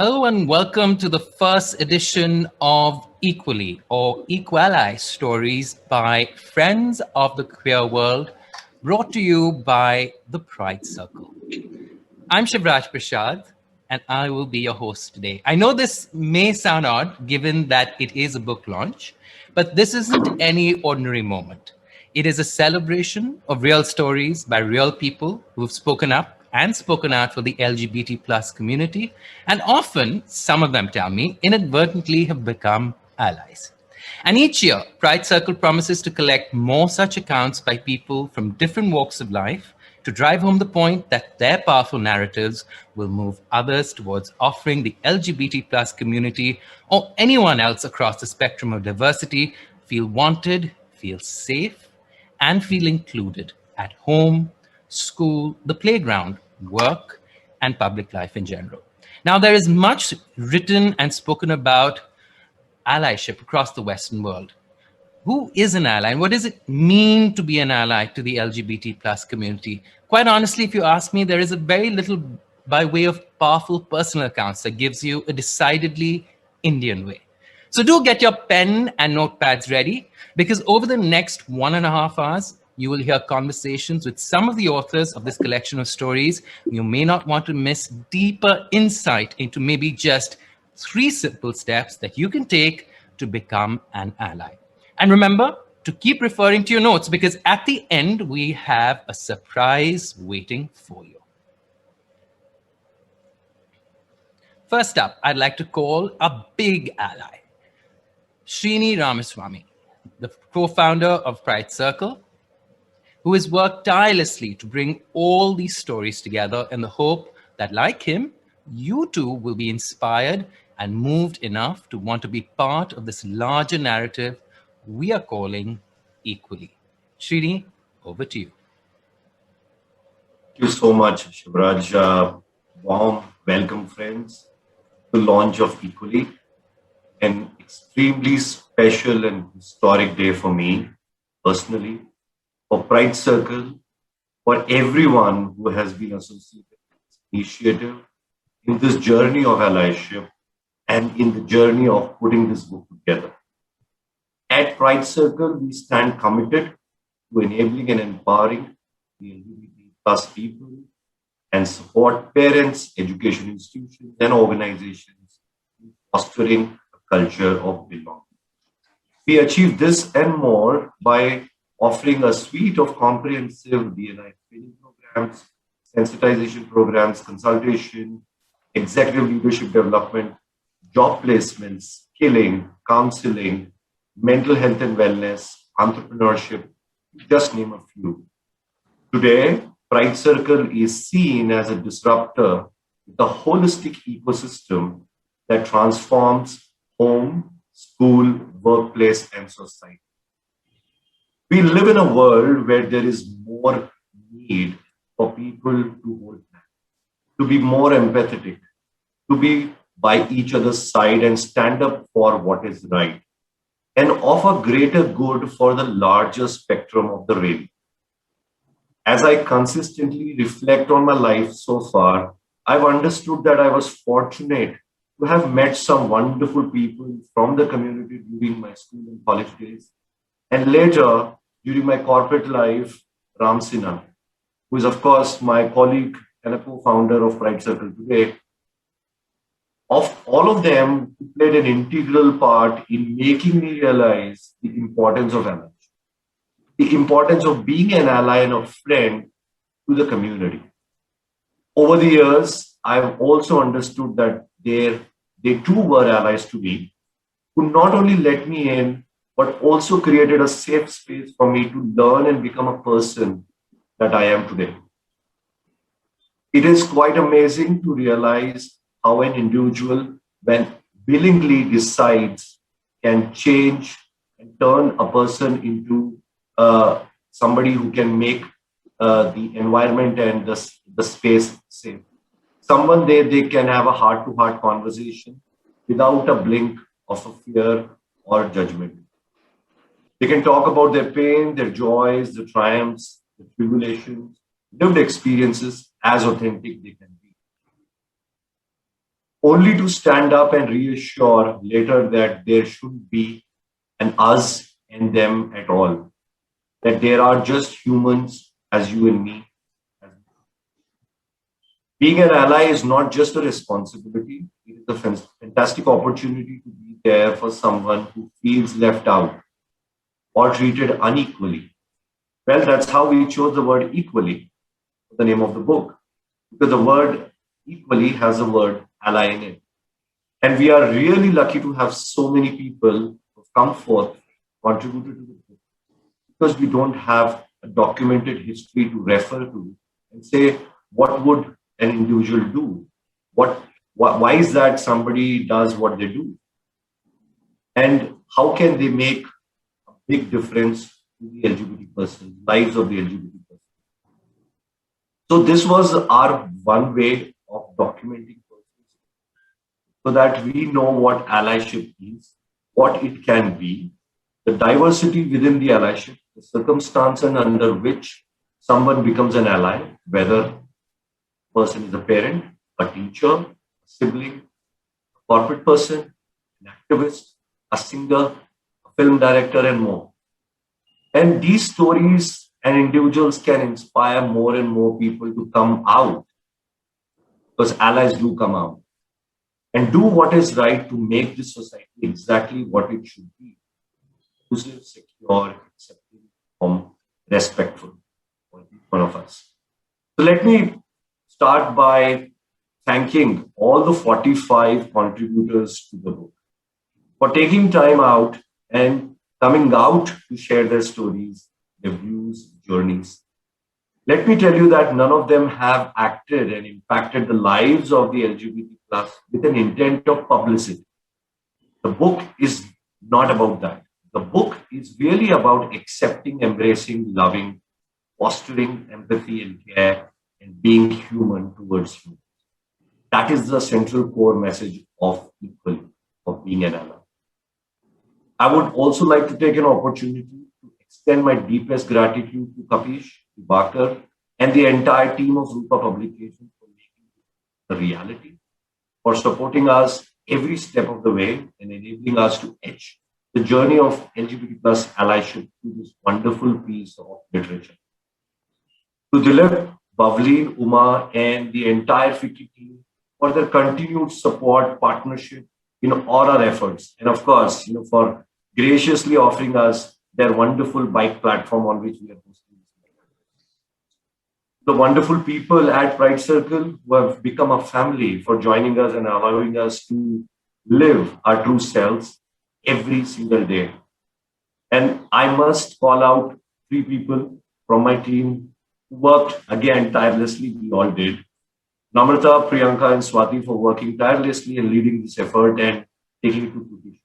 Hello and welcome to the first edition of equALLY or 𝘬𝑰 stories by Friends of the Queer World, brought to you by the Pride Circle. I'm 𝘍𝘂𝘍𝗪𝘏 and I will be your host today. I know this may sound odd given that it is a book launch, but this isn't any ordinary moment. It is a celebration of real stories by real people who've spoken up and spoken out for the LGBT+ community, and often, some of them tell me, inadvertently have become allies. And each year, Pride Circle promises to collect more such accounts by people from different walks of life to drive home the point that their powerful narratives will move others towards offering the LGBT+ community or anyone else across the spectrum of diversity feel wanted, feel safe, and feel included at home, school, the playground, work, and public life in general. Now, there is much written and spoken about allyship across the Western world. Who is an ally and what does it mean to be an ally to the LGBT+ community? Quite honestly, if you ask me, there is a very little by way of powerful personal accounts that gives you a decidedly Indian way. So do get your pen and notepads ready, because over the next 1.5 hours, you will hear conversations with some of the authors of this collection of stories. You may not want to miss deeper insight into maybe just 3 simple steps that you can take to become an ally. And remember to keep referring to your notes, because at the end, we have a surprise waiting for you. First up, I'd like to call a big ally, Srini Ramaswamy, the co-founder of Pride Circle, who has worked tirelessly to bring all these stories together in the hope that, like him, you too will be inspired and moved enough to want to be part of this larger narrative we are calling equALLY. Srini, over to you. Thank you so much, 𝘍𝑉𝑟aj. Warm welcome, friends, to the launch of equALLY, an extremely special and historic day for me, personally, for Pride Circle, for everyone who has been associated with this initiative, in this journey of allyship, and in the journey of putting this book together. At Pride Circle, we stand committed to enabling and empowering the LGBT+ people and support parents, education institutions, and organizations in fostering a culture of belonging. We achieve this and more by offering a suite of comprehensive D&I training programs, sensitization programs, consultation, executive leadership development, job placements, skilling, counseling, mental health and wellness, entrepreneurship, just name a few. Today, Pride Circle is seen as a disruptor with a holistic ecosystem that transforms home, school, workplace, and society. We live in a world where there is more need for people to hold hands, to be more empathetic, to be by each other's side and stand up for what is right, and offer greater good for the larger spectrum of the realm. As I consistently reflect on my life so far, I've understood that I was fortunate to have met some wonderful people from the community during my school and college days, and later during my corporate life, Ram Sinha, who is of course my colleague and a co-founder of Pride Circle today. Of all of them, who played an integral part in making me realize the importance of allyship, the importance of being an ally and a friend to the community. Over the years, I've also understood that they too were allies to me, who not only let me in, but also created a safe space for me to learn and become a person that I am today. It is quite amazing to realize how an individual, when willingly decides, can change and turn a person into somebody who can make the environment and the space safe. Someone they can have a heart-to-heart conversation without a blink of a fear or judgment. They can talk about their pain, their joys, their triumphs, their tribulations, lived experiences as authentic they can be. only to stand up and reassure later that there shouldn't be an us and them at all, that there are just humans as you and me. Being an ally is not just a responsibility, it is a fantastic opportunity to be there for someone who feels left out or treated unequally. Well, that's how we chose the word equally for the name of the book, because the word equally has the word ally in it. And we are really lucky to have so many people who have come forth, contributed to the book, because we don't have a documented history to refer to and say, what would an individual do? Why is that somebody does what they do? And how can they make a big difference to the LGBT person, lives of the LGBT person? So this was our one way of documenting persons, so that we know what allyship is, what it can be, the diversity within the allyship, the circumstances under which someone becomes an ally, whether person is a parent, a teacher, a sibling, a corporate person, an activist, a singer, a film director, and more. And these stories and individuals can inspire more and more people to come out, because allies do come out and do what is right to make this society exactly what it should be: inclusive, secure, accepting, respectful for each one of us. So let me start by thanking all the 45 contributors to the book for taking time out and coming out to share their stories, their views, journeys. Let me tell you that none of them have acted and impacted the lives of the LGBT plus with an intent of publicity. The book is not about that. The book is really about accepting, embracing, loving, fostering empathy and care, and being human towards humans. That is the central core message of equALLY, of being an ally. I would also like to take an opportunity to extend my deepest gratitude to Kapish, Diwakar, and the entire team of Rupa Publications for making it a reality, for supporting us every step of the way and enabling us to etch the journey of LGBT plus allyship through this wonderful piece of literature. To Dilip, Bhavleen, Uma, and the entire FICCI team for their continued support, partnership in all our efforts. And of course, for graciously offering us their wonderful bike platform on which we are hosting this. The wonderful people at Pride Circle who have become a family for joining us and allowing us to live our true selves every single day. And I must call out 3 people from my team who worked again tirelessly. We all did. Namrata, Priyanka, and Swati for working tirelessly and leading this effort and taking it to fruition.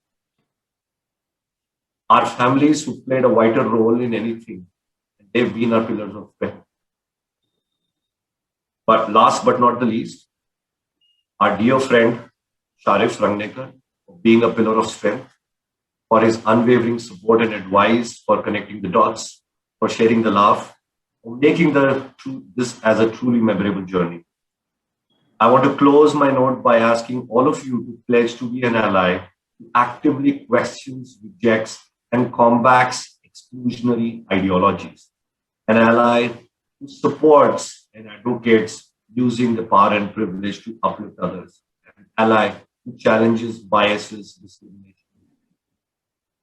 Our families who played a vital role in anything, and they've been our pillars of strength. But last but not the least, our dear friend Sharif Rangnekar, for being a pillar of strength, for his unwavering support and advice, for connecting the dots, for sharing the laugh, for making this as a truly memorable journey. I want to close my note by asking all of you to pledge to be an ally who actively questions, rejects, and combats exclusionary ideologies. An ally who supports and advocates using the power and privilege to uplift others. An ally who challenges biases, discrimination.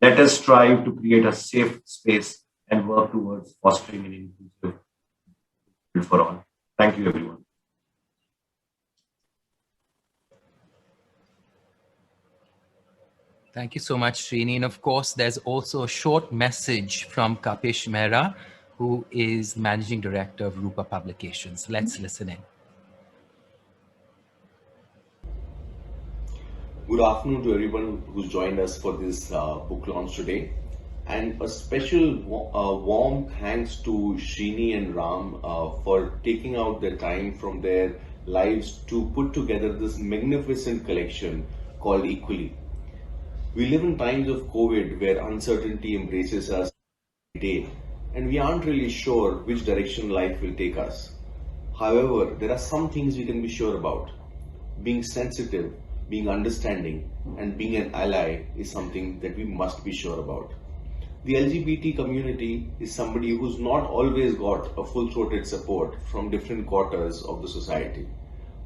Let us strive to create a safe space and work towards fostering an inclusive world for all. Thank you, everyone. Thank you so much, Srini. And of course, there's also a short message from Kapish Mehra, who is Managing Director of Rupa Publications. Let's listen in. Good afternoon to everyone who's joined us for this book launch today. And a special warm thanks to Srini and Ram for taking out their time from their lives to put together this magnificent collection called equALLY. We live in times of COVID where uncertainty embraces us every day, and we aren't really sure which direction life will take us. However, there are some things we can be sure about. being sensitive, being understanding, and being an ally is something that we must be sure about. The LGBT community is somebody who's not always got a full-throated support from different quarters of the society.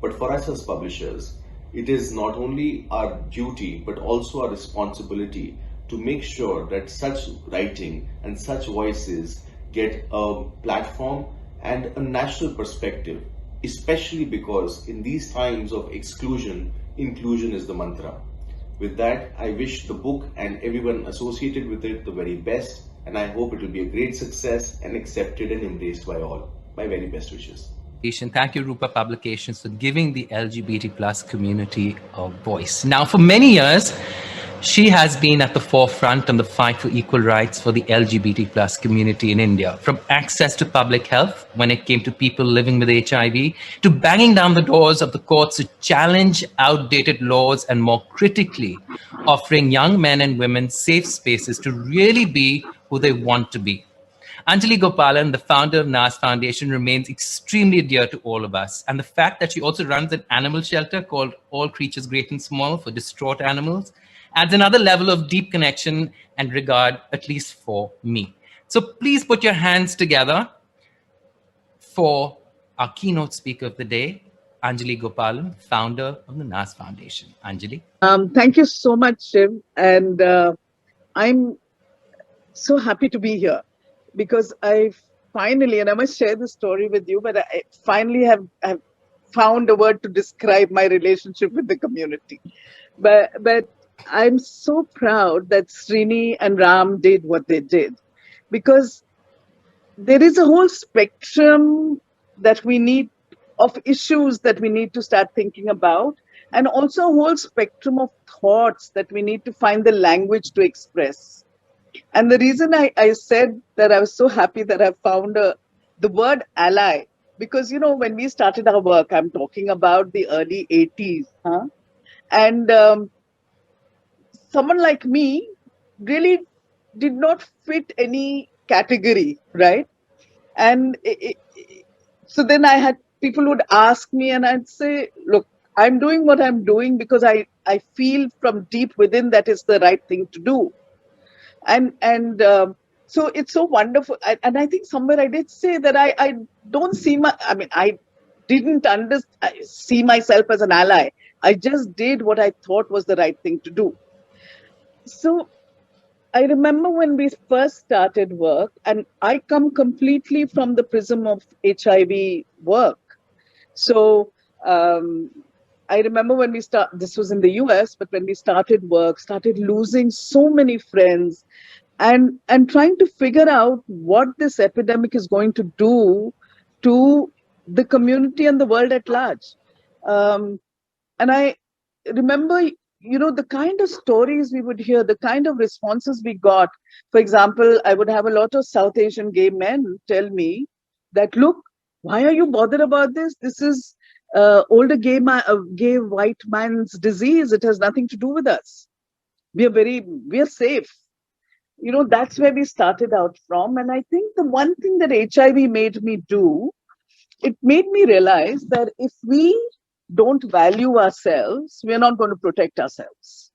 But for us as publishers, it is not only our duty but also our responsibility to make sure that such writing and such voices get a platform and a national perspective, especially because in these times of exclusion, inclusion is the mantra. With that, I wish the book and everyone associated with it the very best, and I hope it will be a great success and accepted and embraced by all. My very best wishes. Thank you, Rupa Publications, for giving the LGBT plus community a voice. Now, for many years, she has been at the forefront on the fight for equal rights for the LGBT plus community in India, from access to public health when it came to people living with HIV, to banging down the doors of the courts to challenge outdated laws, and more critically, offering young men and women safe spaces to really be who they want to be. Anjali Gopalan, the founder of 𝘂𝑚 Foundation, remains extremely dear to all of us. And the fact that she also runs an animal shelter called All Creatures Great and Small for distraught animals adds another level of deep connection and regard, at least for me. So please put your hands together for our keynote speaker of the day, Anjali Gopalan, founder of the 𝘂𝑚 Foundation. Anjali. Thank you so much, Shiv. And I'm so happy to be here because I finally, and I must share this story with you, but I finally have found a word to describe my relationship with the community. But I'm so proud that Srini and Ram did what they did, because there is a whole spectrum that we need of issues that we need to start thinking about, and also a whole spectrum of thoughts that we need to find the language to express. And the reason I said that I was so happy that I found the word ally, because, you know, when we started our work, I'm talking about the early 80s, and someone like me really did not fit any category, right? And so then I had people would ask me, and I'd say, look, I'm doing what I'm doing because I feel from deep within that is the right thing to do. And so it's so wonderful. And I think somewhere I did say that I don't see I didn't see myself as an ally. I just did what I thought was the right thing to do. So I remember when we first started work, and I come completely from the prism of HIV work. So I remember when this was in the US, but when we started work, started losing so many friends, and trying to figure out what this epidemic is going to do to the community and the world at large. And I remember, you know, the kind of stories we would hear, the kind of responses we got. For example, I would have a lot of South Asian gay men tell me that, look, why are you bothered about this? This is older gay white man's disease. It has nothing to do with us. We are safe. You know, that's where we started out from. And I think the one thing that HIV made me do, it made me realize that if we don't value ourselves, we're not going to protect ourselves.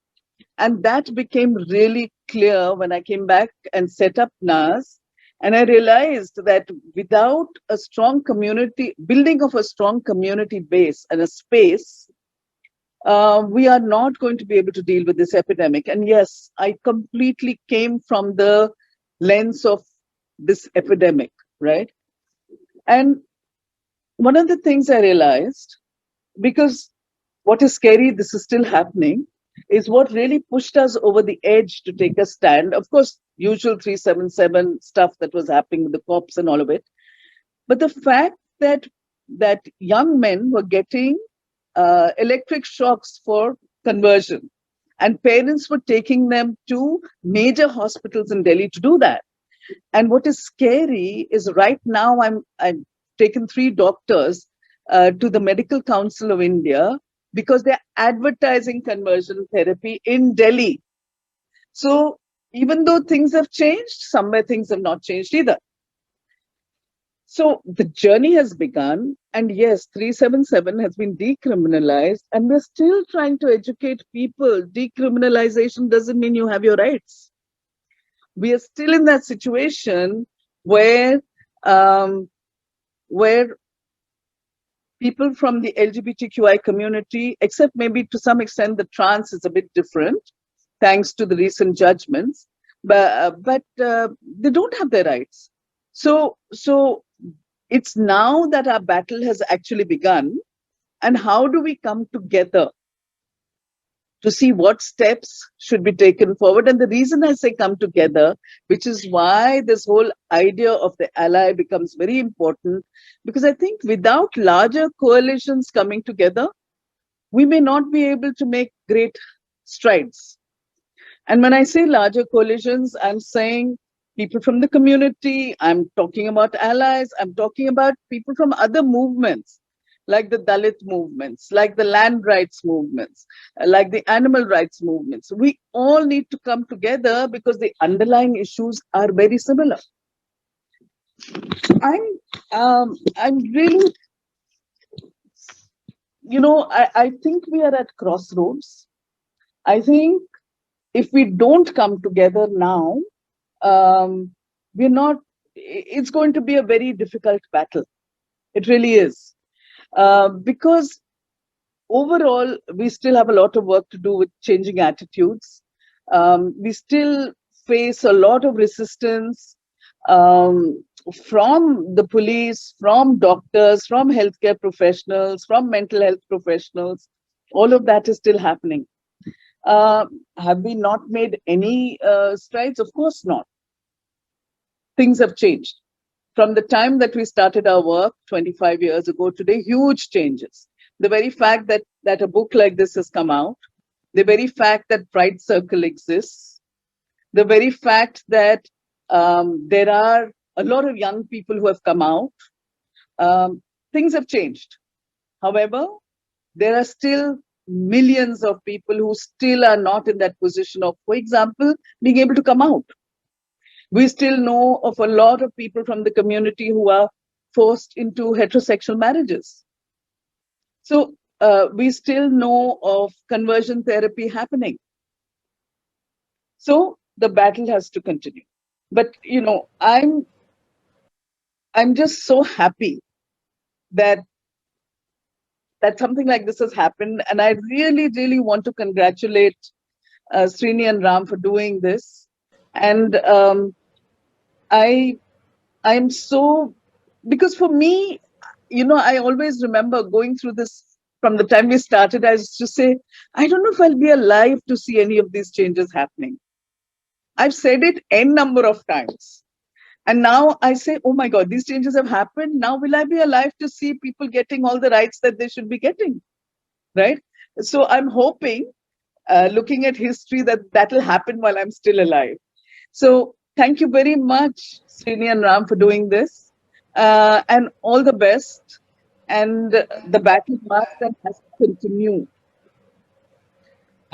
And that became really clear when I came back and set up 𝘂𝑚. And I realized that without a strong community, building of a strong community base and a space, we are not going to be able to deal with this epidemic. And yes, I completely came from the lens of this epidemic, right? And one of the things I realized, because what is scary, this is still happening, is what really pushed us over the edge to take a stand. Of course, usual 377 stuff that was happening with the cops and all of it. But the fact that young men were getting electric shocks for conversion, and parents were taking them to major hospitals in Delhi to do that. And what is scary is right now I've taken 3 doctors to the Medical Council of India because they're advertising conversion therapy in Delhi. So even though things have changed, somewhere things have not changed either. So the journey has begun, and yes, 377 has been decriminalized, and we're still trying to educate people. Decriminalization doesn't mean you have your rights. We are still in that situation where people from the LGBTQI community, except maybe to some extent the trans is a bit different, thanks to the recent judgments, but they don't have their rights. So it's now that our battle has actually begun, and how do we come together to see what steps should be taken forward? And the reason I say come together, which is why this whole idea of the ally becomes very important, because I think without larger coalitions coming together, we may not be able to make great strides. And when I say larger coalitions, I'm saying people from the community, I'm talking about allies, I'm talking about people from other movements, like the Dalit movements, like the land rights movements, like the animal rights movements. We all need to come together because the underlying issues are very similar. I'm really, I think we are at crossroads. I think if we don't come together now, it's going to be a very difficult battle. It really is. Because overall, we still have a lot of work to do with changing attitudes. We still face a lot of resistance from the police, from doctors, from healthcare professionals, from mental health professionals. All of that is still happening. Have we not made any strides? Of course not. Things have changed. From the time that we started our work 25 years ago today, huge changes. The very fact that a book like this has come out, the very fact that Pride Circle exists, the very fact that there are a lot of young people who have come out, things have changed. However, there are still millions of people who still are not in that position of, for example, being able to come out. We still know of a lot of people from the community who are forced into heterosexual marriages. So we still know of conversion therapy happening. So the battle has to continue. But, I'm just so happy that something like this has happened. And I really, really want to congratulate Srini and Ram for doing this. And I'm so, because for me, I always remember going through this from the time we started. I used to say, I don't know if I'll be alive to see any of these changes happening. I've said it n number of times. And now I say, oh my God, these changes have happened. Now will I be alive to see people getting all the rights that they should be getting, right? So I'm hoping, looking at history, that will happen while I'm still alive. So thank you very much, Srini and Ram, for doing this. And all the best. And the battle must and has to continue.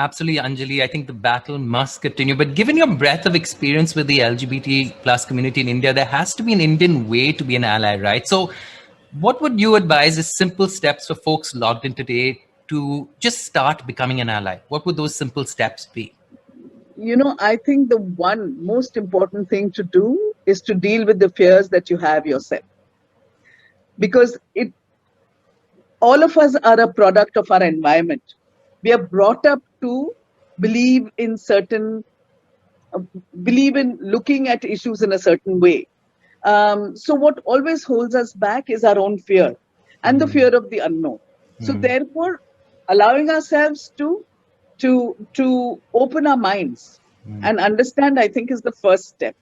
Absolutely, Anjali. I think the battle must continue. But given your breadth of experience with the LGBT plus community in India, there has to be an Indian way to be an ally, right? So what would you advise as simple steps for folks logged in today to just start becoming an ally? What would those simple steps be? I think the one most important thing to do is to deal with the fears that you have yourself. Because all of us are a product of our environment. We are brought up to believe in looking at issues in a certain way. So what always holds us back is our own fear and the fear of the unknown. So therefore, allowing ourselves to open our minds and understand, I think, is the first step.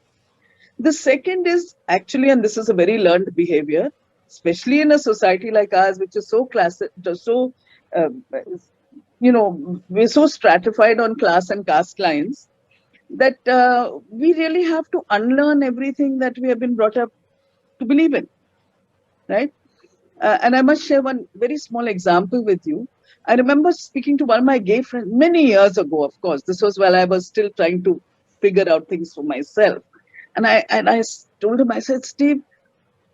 The second is actually, and this is a very learned behavior, especially in a society like ours, which is so we're so stratified on class and caste lines, that we really have to unlearn everything that we have been brought up to believe in, right? And I must share one very small example with you. I remember speaking to one of my gay friends many years ago, of course. This was while I was still trying to figure out things for myself. And I told him, I said, Steve,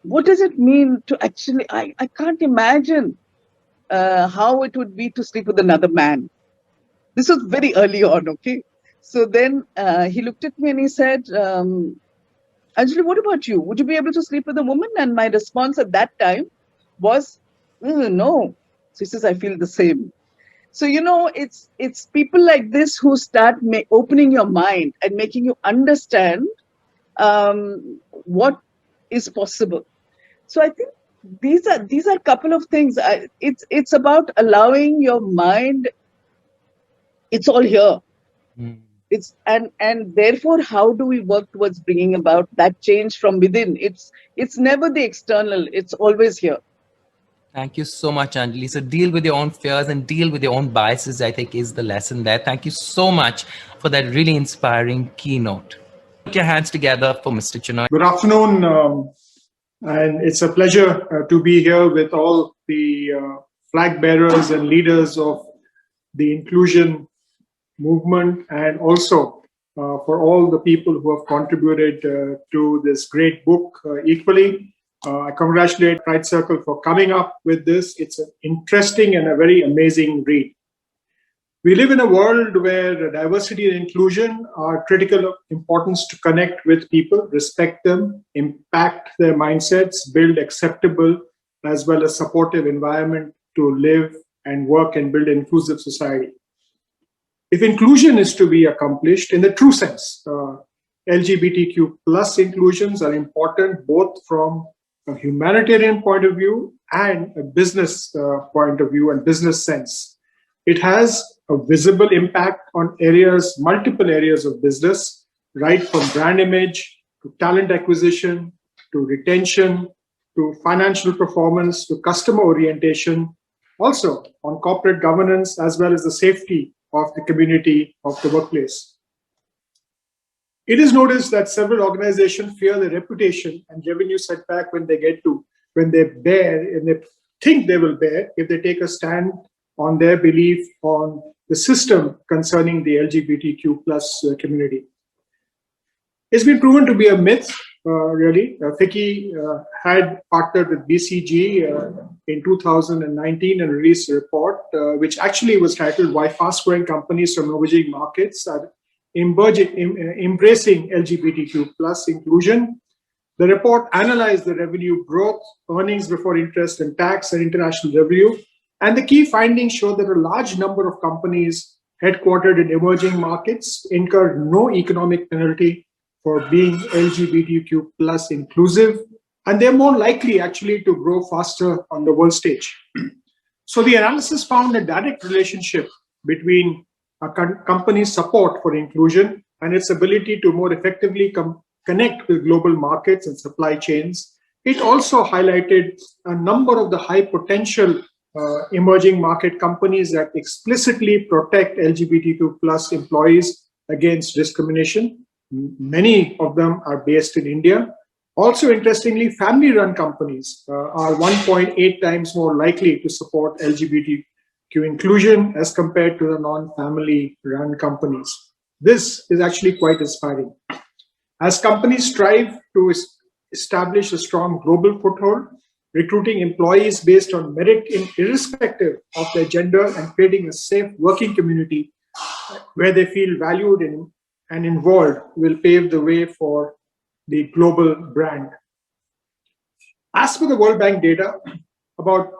what does it mean to actually, I can't imagine how it would be to sleep with another man. This was very early on, okay? So then he looked at me and he said, Anjali, what about you? Would you be able to sleep with a woman? And my response at that time was, no. So he says, I feel the same. So, it's people like this who start opening your mind and making you understand what is possible. So I think these are a couple of things. It's about allowing your mind. It's all here. It's and therefore, how do we work towards bringing about that change from within? It's never the external. It's always here. Thank you so much, Anjali. So deal with your own fears and deal with your own biases, I think, is the lesson there. Thank you so much for that really inspiring keynote. Put your hands together for Mr. Chinoy. Good afternoon, and it's a pleasure to be here with all the flag bearers and leaders of the inclusion movement, and also for all the people who have contributed to this great book, equally. I congratulate Pride Circle for coming up with this. It's an interesting and a very amazing read. We live in a world where diversity and inclusion are critical of importance to connect with people, respect them, impact their mindsets, build acceptable as well as supportive environment to live and work and build an inclusive society. If inclusion is to be accomplished in the true sense, LGBTQ plus inclusions are important both from a humanitarian point of view and a business point of view and business sense. It has a visible impact on multiple areas of business, right from brand image to talent acquisition, to retention, to financial performance, to customer orientation, also on corporate governance, as well as the safety of the community of the workplace. It is noticed that several organizations fear the reputation and revenue setback when they bear, and they think they will bear if they take a stand on their belief on the system concerning the LGBTQ plus community. It's been proven to be a myth, really. 𝘊𝑖𝑐𝑖 had partnered with BCG in 2019 and released a report which actually was titled "Why Fast-Growing Companies from Emerging Markets Are Embracing LGBTQ plus Inclusion." The report analyzed the revenue growth, earnings before interest and tax, and international revenue. And the key findings show that a large number of companies headquartered in emerging markets incur no economic penalty for being LGBTQ plus inclusive, and they're more likely actually to grow faster on the world stage. So the analysis found a direct relationship between a company's support for inclusion and its ability to more effectively connect with global markets and supply chains. It also highlighted a number of the high potential emerging market companies that explicitly protect LGBTQ plus employees against discrimination. Many of them are based in India. Also, interestingly, family-run companies are 1.8 times more likely to support LGBTQ inclusion as compared to the non-family-run companies. This is actually quite inspiring. As companies strive to establish a strong global foothold, recruiting employees based on merit irrespective of their gender, and creating a safe working community where they feel valued and involved will pave the way for the global brand. As per the World Bank data, about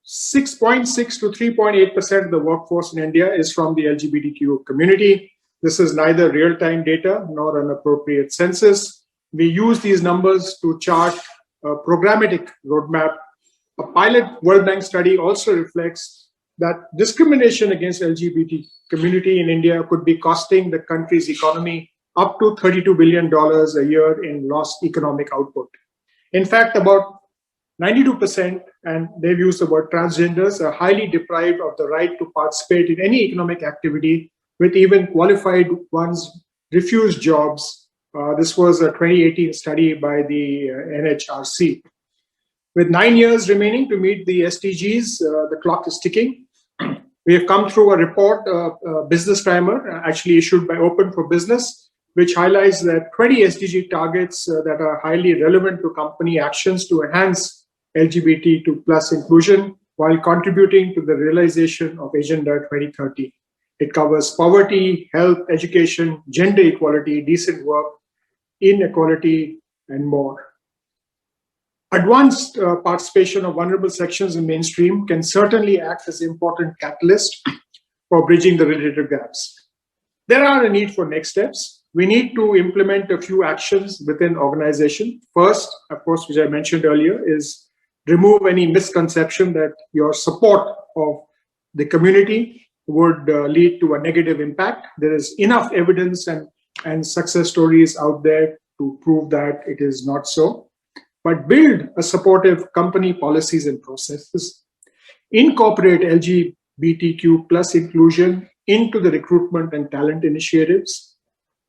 6.6 to 3.8% of the workforce in India is from the LGBTQ community. This is neither real-time data nor an appropriate census. We use these numbers to chart a programmatic roadmap. A pilot World Bank study also reflects that discrimination against LGBT community in India could be costing the country's economy up to $32 billion a year in lost economic output. In fact, about 92%, and they've used the word transgenders, are highly deprived of the right to participate in any economic activity, with even qualified ones refused jobs. This was a 2018 study by the NHRC. With 9 years remaining to meet the SDGs, the clock is ticking. We have come through a report, Business Primer, actually issued by Open for Business, which highlights that 20 SDG targets that are highly relevant to company actions to enhance LGBTQ plus inclusion while contributing to the realization of Agenda 2030. It covers poverty, health, education, gender equality, decent work, inequality, and more. Advanced participation of vulnerable sections in mainstream can certainly act as an important catalyst for bridging the related gaps. There are a need for next steps. We need to implement a few actions within organization. First, of course, which I mentioned earlier, is remove any misconception that your support of the community would lead to a negative impact. There is enough evidence and success stories out there to prove that it is not so. But build a supportive company policies and processes. Incorporate LGBTQ plus inclusion into the recruitment and talent initiatives.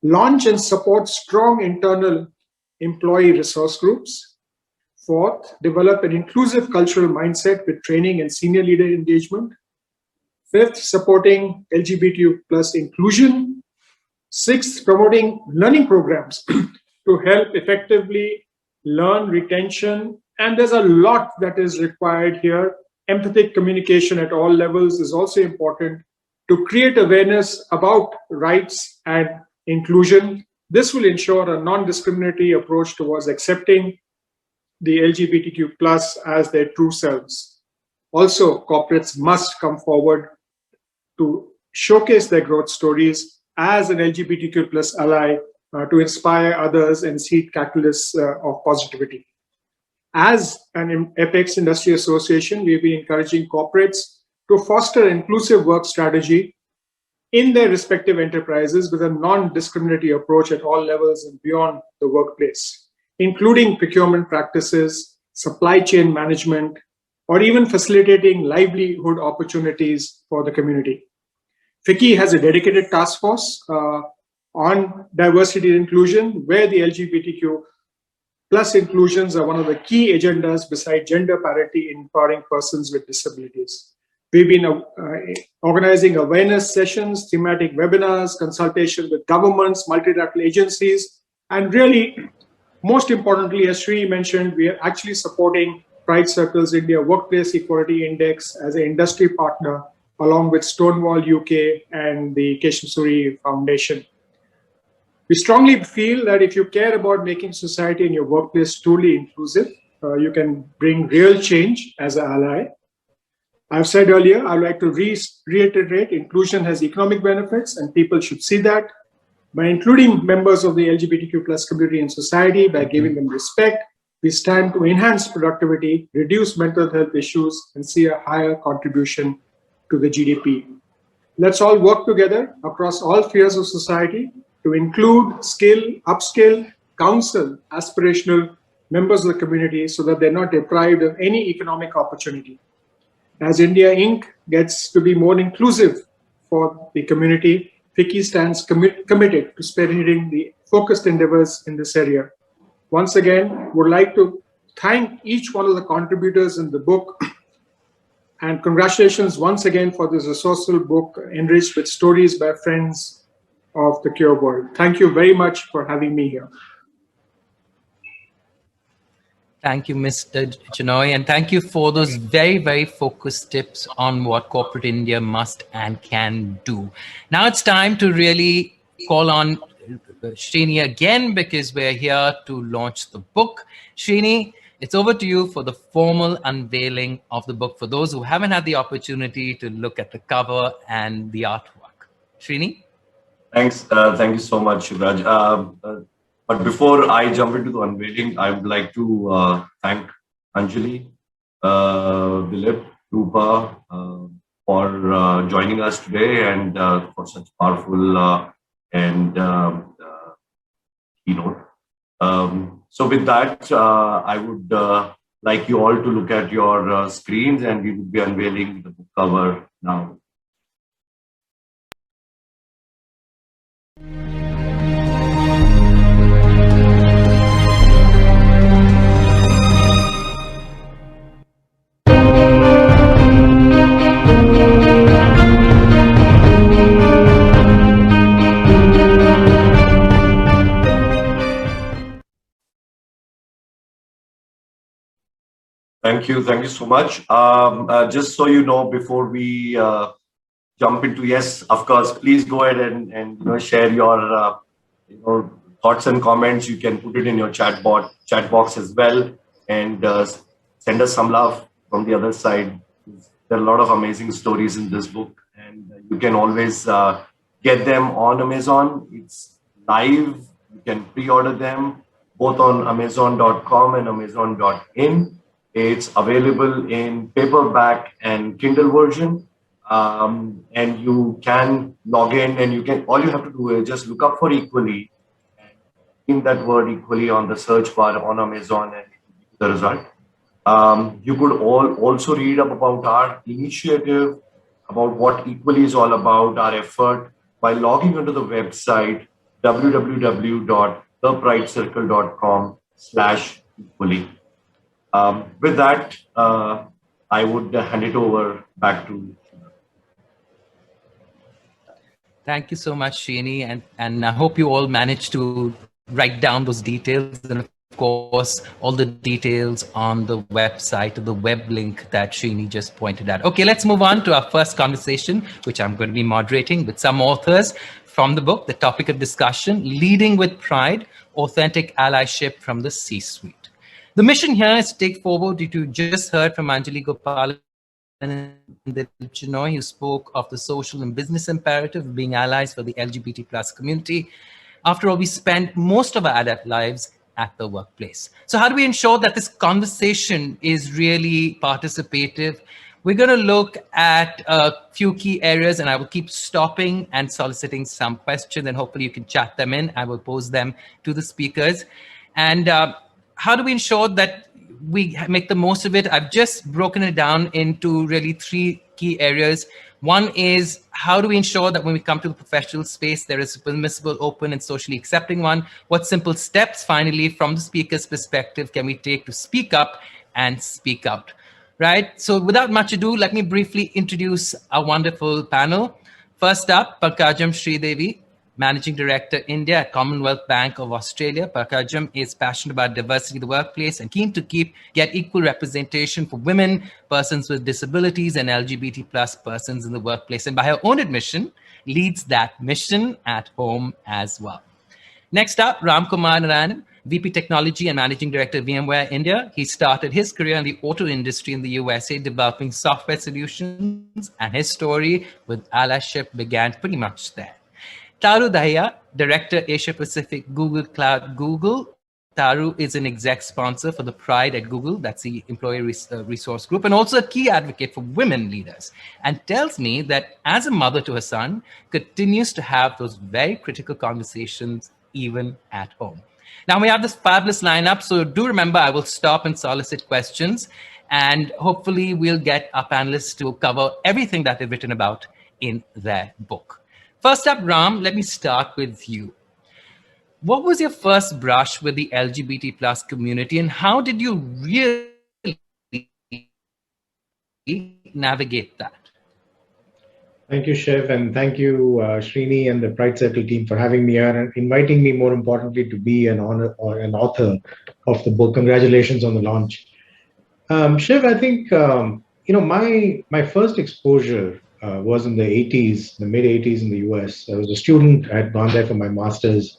Launch and support strong internal employee resource groups. Fourth, develop an inclusive cultural mindset with training and senior leader engagement. Fifth, supporting LGBTQ plus inclusion. Sixth, promoting learning programs to help effectively learn retention. And there's a lot that is required here. Empathic communication at all levels is also important to create awareness about rights and inclusion. This will ensure a non-discriminatory approach towards accepting the LGBTQ plus as their true selves. Also, corporates must come forward to showcase their growth stories as an LGBTQ plus ally to inspire others and seek catalysts of positivity. As an Apex Industry Association, we've been encouraging corporates to foster inclusive work strategy in their respective enterprises with a non-discriminatory approach at all levels and beyond the workplace, including procurement practices, supply chain management, or even facilitating livelihood opportunities for the community. 𝘱𝑖𝑐𝑦 has a dedicated task force on diversity and inclusion, where the LGBTQ plus inclusions are one of the key agendas beside gender parity in empowering persons with disabilities. We've been organizing awareness sessions, thematic webinars, consultation with governments, multilateral agencies, and really, most importantly, as Sri mentioned, we are actually supporting Pride Circle's India Workplace Equality Index as an industry partner, along with Stonewall UK and the 𝘊𝘂𝘶𝑢𝘆 Foundation. We strongly feel that if you care about making society and your workplace truly inclusive, you can bring real change as an ally. I've said earlier, I'd like to reiterate, inclusion has economic benefits and people should see that. By including members of the LGBTQ plus community in society, by giving them respect, we stand to enhance productivity, reduce mental health issues, and see a higher contribution to the GDP. Let's all work together across all spheres of society to include, skill, upskill, counsel aspirational members of the community so that they're not deprived of any economic opportunity. As India Inc. gets to be more inclusive for the community, 𝘱𝑖𝑐𝑦 stands committed to spearheading the focused endeavors in this area. Once again, would like to thank each one of the contributors in the book, and congratulations once again for this resourceful book enriched with stories by friends of the queer world. Thank you very much for having me here. Thank you, Mr. Chinoy, and thank you for those very, very focused tips on what corporate India must and can do. Now it's time to really call on Srini again, because we're here to launch the book. Srini, it's over to you for the formal unveiling of the book for those who haven't had the opportunity to look at the cover and the artwork. Srini? Thanks. Thank you so much, Shivraj. But before I jump into the unveiling, I would like to thank Anjali, Dilip, Rupa for joining us today and for such powerful and keynote. So with that, I would like you all to look at your screens, and we will be unveiling the book cover now. Thank you so much. Just so you know, before we jump into, yes, of course, please go ahead and share your thoughts and comments. You can put it in your chat box as well, and send us some love from the other side. There are a lot of amazing stories in this book, and you can always get them on Amazon. It's live. You can pre-order them both on Amazon.com and Amazon.in. It's available in paperback and Kindle version. And you can log in, and all you have to do is just look up for equally, and in that word equally on the search bar on Amazon, and the result. You could also read up about our initiative, about what equally is all about, our effort, by logging onto the website www.𝘪𝘯𝘪𝑒𝑐ircle.com/equally. With that, I would hand it over back to. Thank you so much, Srini, and I hope you all managed to write down those details, and of course all the details on the website, the web link that Srini just pointed out. Okay, let's move on to our first conversation, which I'm going to be moderating with some authors from the book. The topic of discussion: leading with pride, authentic allyship from the C-suite. The mission here is to take forward what you just heard from Anjali Gopalan and Chinoy, who spoke of the social and business imperative of being allies for the LGBT plus community. After all, we spend most of our adult lives at the workplace. So how do we ensure that this conversation is really participative? We're going to look at a few key areas, and I will keep stopping and soliciting some questions, and hopefully you can chat them in. I will pose them to the speakers. And how do we ensure that we make the most of it? I've just broken it down into really three key areas. One is, how do we ensure that when we come to the professional space, there is a permissible, open, and socially accepting one? What simple steps, finally, from the speaker's perspective, can we take to speak up and speak out? Right? So without much ado, let me briefly introduce our wonderful panel. First up, Pankajam Sridevi, Managing Director, India at Commonwealth Bank of Australia. Pankajam is passionate about diversity in the workplace and keen to get equal representation for women, persons with disabilities, and LGBT plus persons in the workplace. And by her own admission, leads that mission at home as well. Next up, Kumar Narayanan, VP Technology and Managing Director, VMware India. He started his career in the auto industry in the USA, developing software solutions, and his story with allyship began pretty much there. 𝘪𝘯𝘂𝘓, Director, Asia Pacific, Google Cloud, Google. Taru is an exec sponsor for the Pride at Google, that's the employee resource group, and also a key advocate for women leaders, and tells me that as a mother to her son, continues to have those very critical conversations even at home. Now we have this fabulous lineup, so do remember I will stop and solicit questions, and hopefully we'll get our panelists to cover everything that they've written about in their book. First up, Ram, let me start with you. What was your first brush with the LGBT plus community, and how did you really navigate that? Thank you, Shiv, and thank you, Srini and the Pride Circle team for having me here and inviting me, more importantly, to be an author of the book. Congratulations on the launch. Shiv, I think, my first exposure was in the 80s, the mid 80s in the US. I was a student. I had gone there for my master's.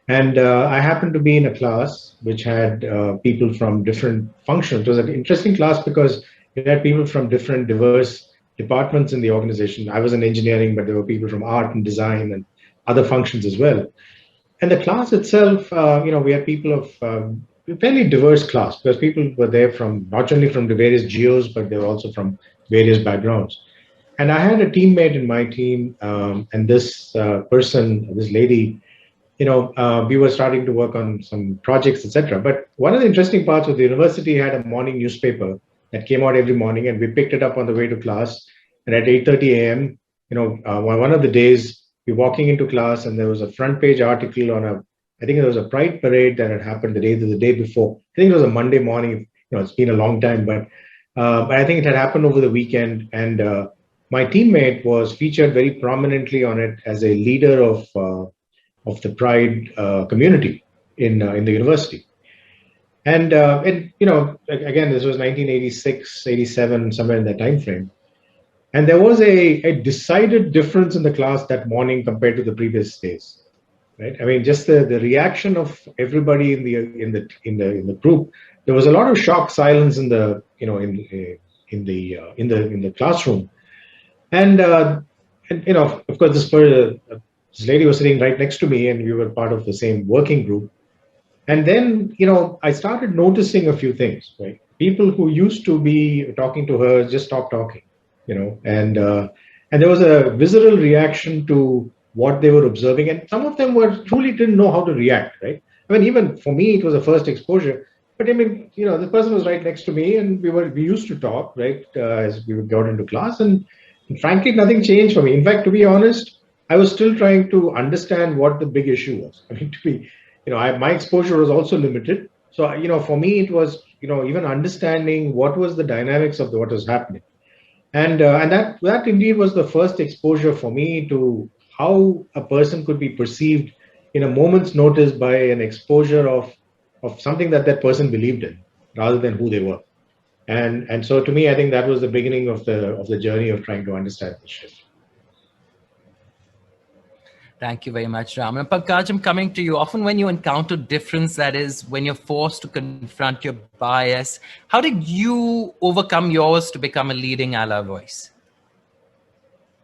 And I happened to be in a class which had people from different functions. It was an interesting class because it had people from different diverse departments in the organization. I was in engineering, but there were people from art and design and other functions as well. And the class itself, we had people of a fairly diverse class, because people were there from not only from the various geos, but they were also from various backgrounds. And I had a teammate in my team, and this lady, we were starting to work on some projects, etc. But one of the interesting parts was the university had a morning newspaper that came out every morning, and we picked it up on the way to class. And at 8:30 a.m., one of the days, we were walking into class, and there was a front page article on I think it was a Pride parade that had happened the day before. I think it was a Monday morning. It's been a long time, but I think it had happened over the weekend, and my teammate was featured very prominently on it as a leader of the Pride community in the university. And again, this was 1986, 87, somewhere in that time frame. And there was a decided difference in the class that morning compared to the previous days, right? I mean, just the reaction of everybody in the group. There was a lot of shocked silence in the classroom, and of course, this lady was sitting right next to me, and we were part of the same working group. And then, I started noticing a few things, right? People who used to be talking to her just stopped talking, and there was a visceral reaction to what they were observing. And some of them truly didn't know how to react, right? I mean, even for me, it was a first exposure. But I mean, the person was right next to me, and we used to talk, right, as we would go into class. And frankly, nothing changed for me. In fact, to be honest, I was still trying to understand what the big issue was. I mean, my exposure was also limited. So, for me, it was, even understanding what was the dynamics of what was happening. And that indeed was the first exposure for me to how a person could be perceived in a moment's notice by an exposure of something that person believed in rather than who they were. And so to me, I think that was the beginning of the journey of trying to understand the shift. Thank you very much, Ram. And Pankaj, I'm coming to you. Often when you encounter difference, that is, when you're forced to confront your bias, how did you overcome yours to become a leading ally voice?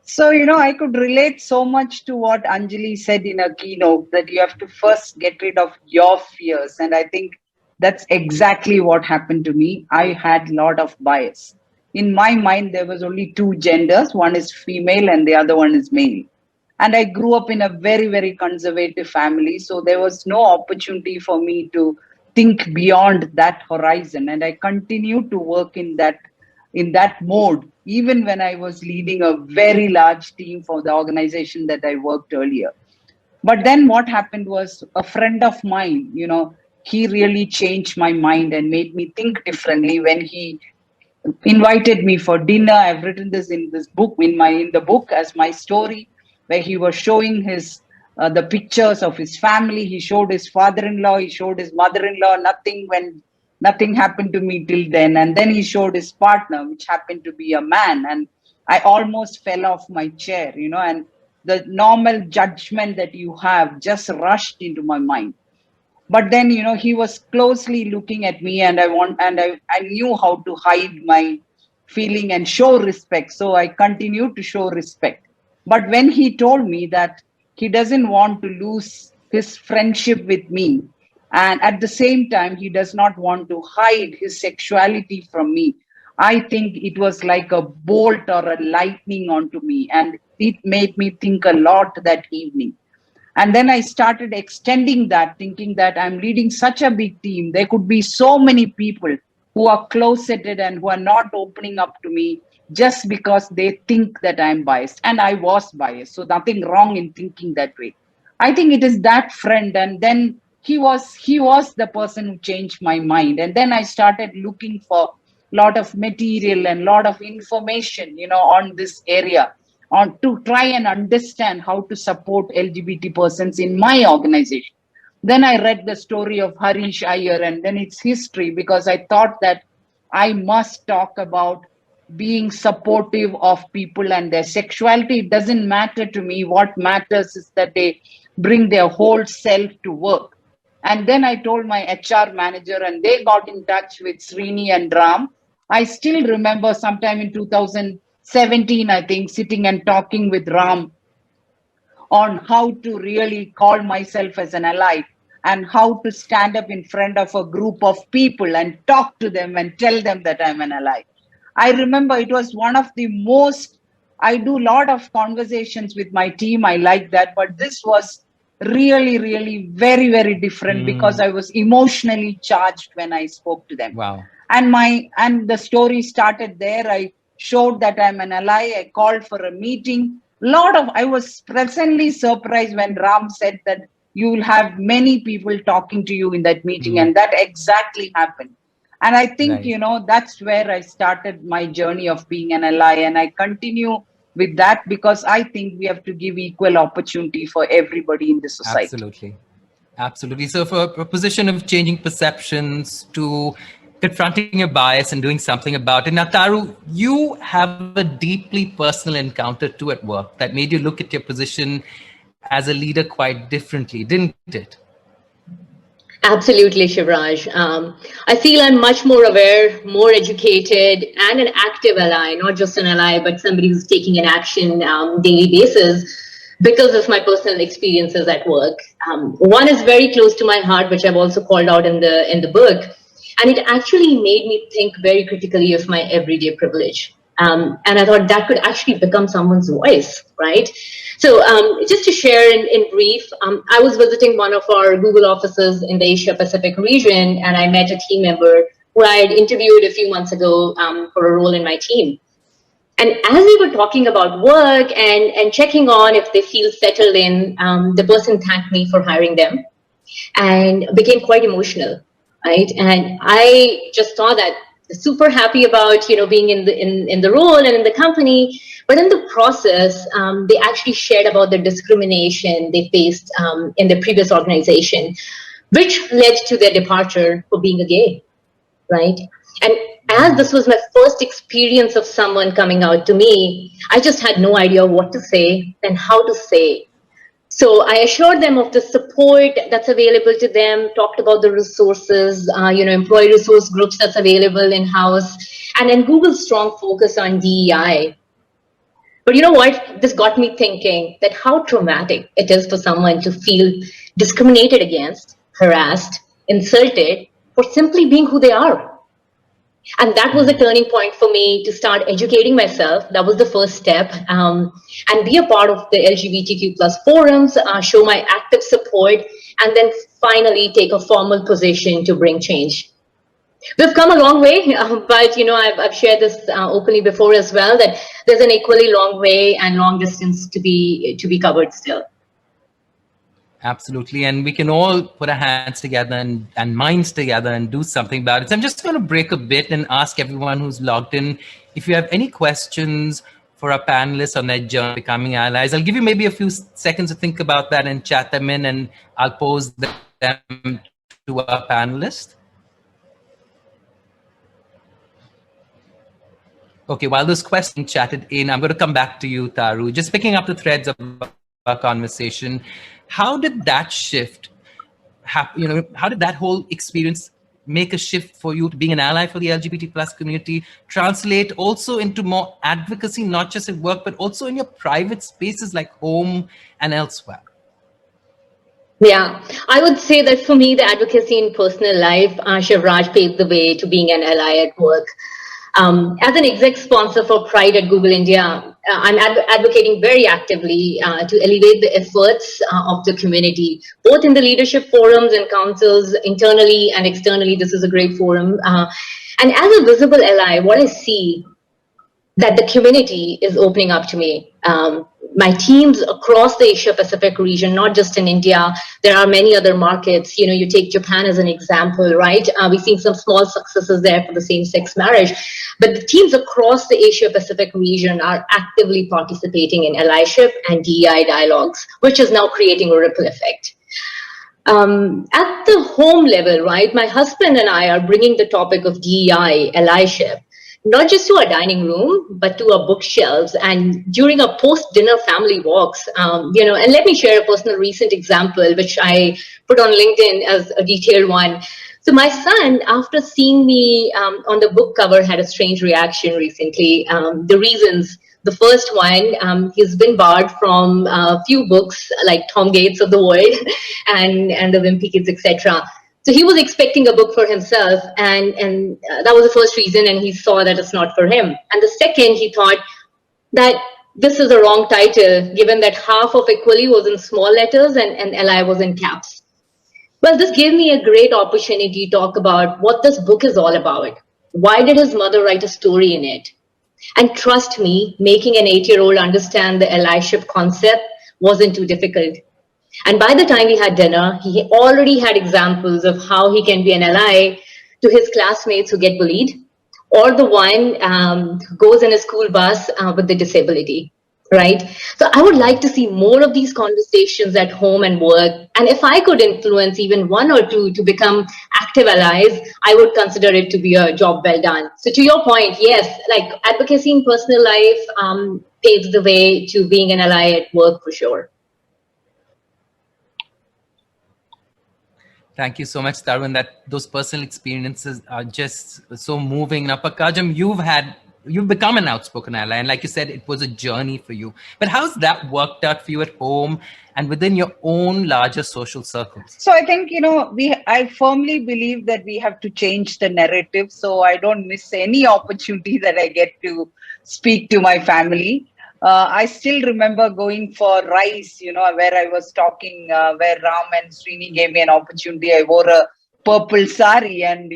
So, I could relate so much to what Anjali said in her keynote, that you have to first get rid of your fears. And I think that's exactly what happened to me. I had a lot of bias. In my mind, there was only two genders. One is female and the other one is male. And I grew up in a very, very conservative family. So there was no opportunity for me to think beyond that horizon. And I continued to work in that mode, even when I was leading a very large team for the organization that I worked earlier. But then what happened was, a friend of mine, he really changed my mind and made me think differently when he invited me for dinner. I've written this in this book, in the book as my story, where he was showing the pictures of his family. He showed his father-in-law, he showed his mother-in-law, nothing happened to me till then. And then he showed his partner, which happened to be a man. And I almost fell off my chair, and the normal judgment that you have just rushed into my mind. But then, he was closely looking at me, and I knew how to hide my feeling and show respect. So I continued to show respect. But when he told me that he doesn't want to lose his friendship with me, and at the same time, he does not want to hide his sexuality from me, I think it was like a bolt or a lightning onto me. And it made me think a lot that evening. And then I started extending that, thinking that I'm leading such a big team. There could be so many people who are closeted and who are not opening up to me just because they think that I'm biased. And I was biased. So nothing wrong in thinking that way. I think it is that friend. And then he was the person who changed my mind. And then I started looking for a lot of material and a lot of information, on this area, to try and understand how to support LGBT persons in my organization. Then I read the story of Harish Iyer and then its history, because I thought that I must talk about being supportive of people and their sexuality. It doesn't matter to me. What matters is that they bring their whole self to work. And then I told my HR manager, and they got in touch with Srini and Ram. I still remember sometime in 2017, I think, sitting and talking with Ram on how to really call myself as an ally and how to stand up in front of a group of people and talk to them and tell them that I'm an ally. I remember it was one of the most, I do a lot of conversations with my team. I like that, but this was really, really very, very different because I was emotionally charged when I spoke to them. Wow. And the story started there. I showed that I'm an ally. I called for a meeting. I was pleasantly surprised when Ram said that you will have many people talking to you in that meeting. And that exactly happened. And I think, that's where I started my journey of being an ally. And I continue with that because I think we have to give equal opportunity for everybody in the society. Absolutely. Absolutely. So for a position of changing perceptions to confronting your bias and doing something about it. Now, Taru, you have a deeply personal encounter too at work that made you look at your position as a leader quite differently, didn't it? Absolutely, Shivraj. I feel I'm much more aware, more educated, and an active ally, not just an ally, but somebody who's taking an action daily basis because of my personal experiences at work. One is very close to my heart, which I've also called out in the book, and it actually made me think very critically of my everyday privilege. And I thought that could actually become someone's voice, right? So just to share in brief, I was visiting one of our Google offices in the Asia Pacific region, and I met a team member who I had interviewed a few months ago for a role in my team. And as we were talking about work and checking on if they feel settled in, the person thanked me for hiring them and became quite emotional, right? And I just saw that super happy about being in the role and in the company, but in the process they actually shared about the discrimination they faced in their previous organization, which led to their departure for being a gay, right? And as this was my first experience of someone coming out to me, I just had no idea what to say and how to say. So I assured them of the support that's available to them, talked about the resources, employee resource groups that's available in-house, and then Google's strong focus on DEI. But you know what? This got me thinking that how traumatic it is for someone to feel discriminated against, harassed, insulted for simply being who they are. And that was a turning point for me to start educating myself. That was the first step, and be a part of the LGBTQ+ forums, show my active support, and then finally take a formal position to bring change. We've come a long way, but I've shared this openly before as well, that there's an equally long way and long distance to be covered still. Absolutely. And we can all put our hands together and minds together and do something about it. So I'm just going to break a bit and ask everyone who's logged in, if you have any questions for our panelists on their journey becoming allies. I'll give you maybe a few seconds to think about that and chat them in, and I'll pose them to our panelists. Okay, while this question chatted in, I'm going to come back to you, Taru. Just picking up the threads of our conversation. How did that shift happen? How did that whole experience make a shift for you to being an ally for the LGBT+ community, translate also into more advocacy, not just at work, but also in your private spaces like home and elsewhere? Yeah, I would say that for me, the advocacy in personal life, Shivraj, paved the way to being an ally at work. As an exec sponsor for Pride at Google India, I'm advocating very actively to elevate the efforts of the community, both in the leadership forums and councils, internally and externally. This is a great forum. And as a visible ally, what I see that the community is opening up to me. My teams across the Asia Pacific region, not just in India, there are many other markets. You take Japan as an example, right? We've seen some small successes there for the same-sex marriage, but the teams across the Asia Pacific region are actively participating in allyship and DEI dialogues, which is now creating a ripple effect. At the home level, right, my husband and I are bringing the topic of DEI, allyship, not just to our dining room, but to our bookshelves and during our post-dinner family walks. And let me share a personal recent example, which I put on LinkedIn as a detailed one. So my son, after seeing me on the book cover, had a strange reaction recently. The reasons: the first one, he's been barred from a few books like Tom Gates of the world and the Wimpy Kids, etc. So he was expecting a book for himself, and that was the first reason, and he saw that it's not for him. And the second, he thought that this is the wrong title, given that half of equALLY was in small letters and LI was in caps. Well, this gave me a great opportunity to talk about what this book is all about. Why did his mother write a story in it? And trust me, making an 8-year-old understand the allyship concept wasn't too difficult. And by the time we had dinner, he already had examples of how he can be an ally to his classmates who get bullied, or the one who goes in a school bus with a disability. right? So I would like to see more of these conversations at home and work. And if I could influence even one or two to become active allies, I would consider it to be a job well done. So to your point, yes, like advocacy in personal life paves the way to being an ally at work for sure. Thank you so much, Tarun. Those personal experiences are just so moving. Now, Pankajam, you've become an outspoken ally, and like you said, it was a journey for you. But how's that worked out for you at home and within your own larger social circles? So I think, I firmly believe that we have to change the narrative. So I don't miss any opportunity that I get to speak to my family. I still remember going for rice, where I was talking, where Ram and Srini gave me an opportunity. I wore a purple sari and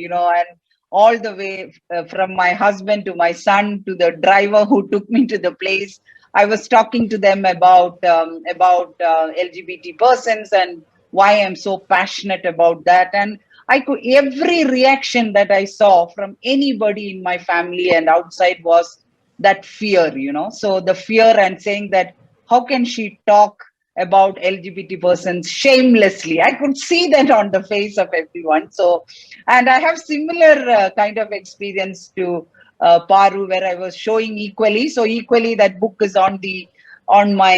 all the way from my husband to my son to the driver who took me to the place, I was talking to them about LGBT persons and why I'm so passionate about that. And every reaction that I saw from anybody in my family and outside was that fear, so the fear and saying that how can she talk about LGBT persons shamelessly? I could see that on the face of everyone. So, and I have similar kind of experience to Paru, where I was showing equALLY. So equALLY, that book is in my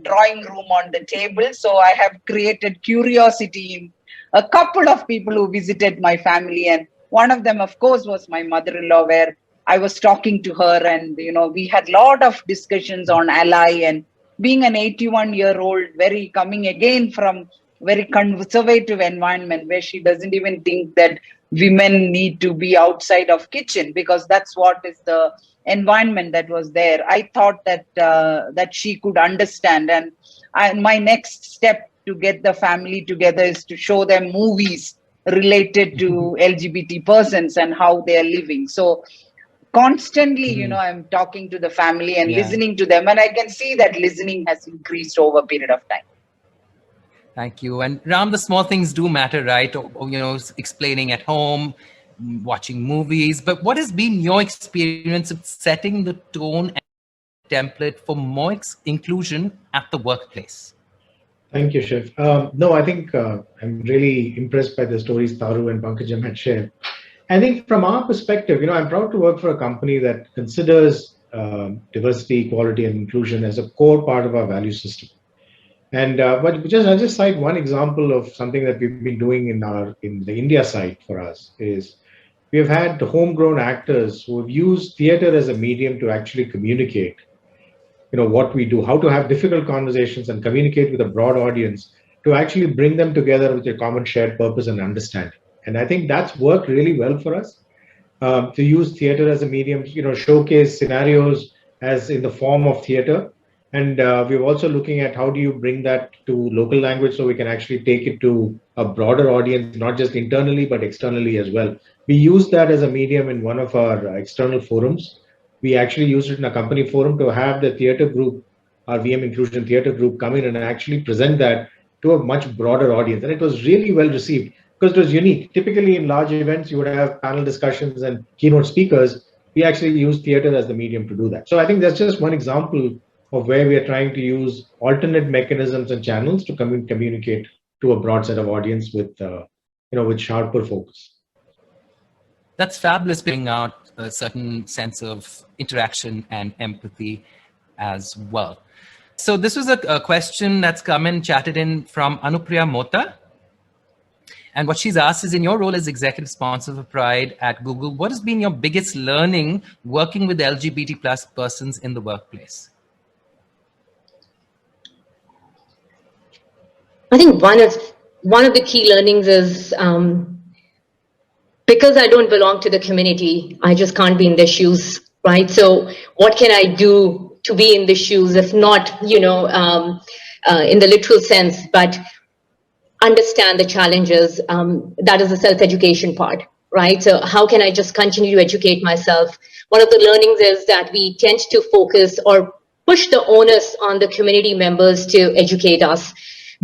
drawing room on the table. So I have created curiosity in a couple of people who visited my family, and one of them, of course, was my mother-in-law, where I was talking to her, and we had a lot of discussions on ally. And being an 81-year-old, coming again from very conservative environment where she doesn't even think that women need to be outside of kitchen, because that's what is the environment that was there. I thought that that she could understand, and my next step to get the family together is to show them movies related to LGBT persons and how they are living. So constantly, I'm talking to the family and listening to them, and I can see that listening has increased over a period of time. Thank you. And Ram, the small things do matter, right? Explaining at home, watching movies. But what has been your experience of setting the tone and template for more inclusion at the workplace? Thank you, Chef. No, I think I'm really impressed by the stories Taru and Pankajam had shared. I think from our perspective, I'm proud to work for a company that considers diversity, equality, and inclusion as a core part of our value system. And but I'll just cite one example of something that we've been doing in the India side for us is we have had homegrown actors who have used theater as a medium to actually communicate, what we do, how to have difficult conversations and communicate with a broad audience to actually bring them together with a common shared purpose and understanding. And I think that's worked really well for us to use theater as a medium, showcase scenarios as in the form of theater. And we're also looking at how do you bring that to local language so we can actually take it to a broader audience, not just internally, but externally as well. We use that as a medium in one of our external forums. We actually used it in a company forum to have the theater group, our VM Inclusion Theater group, come in and actually present that to a much broader audience. And it was really well received because it was unique. Typically in large events, you would have panel discussions and keynote speakers. We actually use theater as the medium to do that. So I think that's just one example of where we are trying to use alternate mechanisms and channels to communicate to a broad set of audience with, with sharper focus. That's fabulous, bringing out a certain sense of interaction and empathy as well. So this was a question that's come in, chatted in from Anupriya Mota. And what she's asked is, in your role as executive sponsor for Pride at Google, what has been your biggest learning working with LGBT plus persons in the workplace? I think one of the key learnings is because I don't belong to the community, I just can't be in their shoes, right? So what can I do to be in the shoes, if not, in the literal sense, but understand the challenges? That is the self-education part, right? So how can I just continue to educate myself? One of the learnings is that we tend to focus or push the onus on the community members to educate us,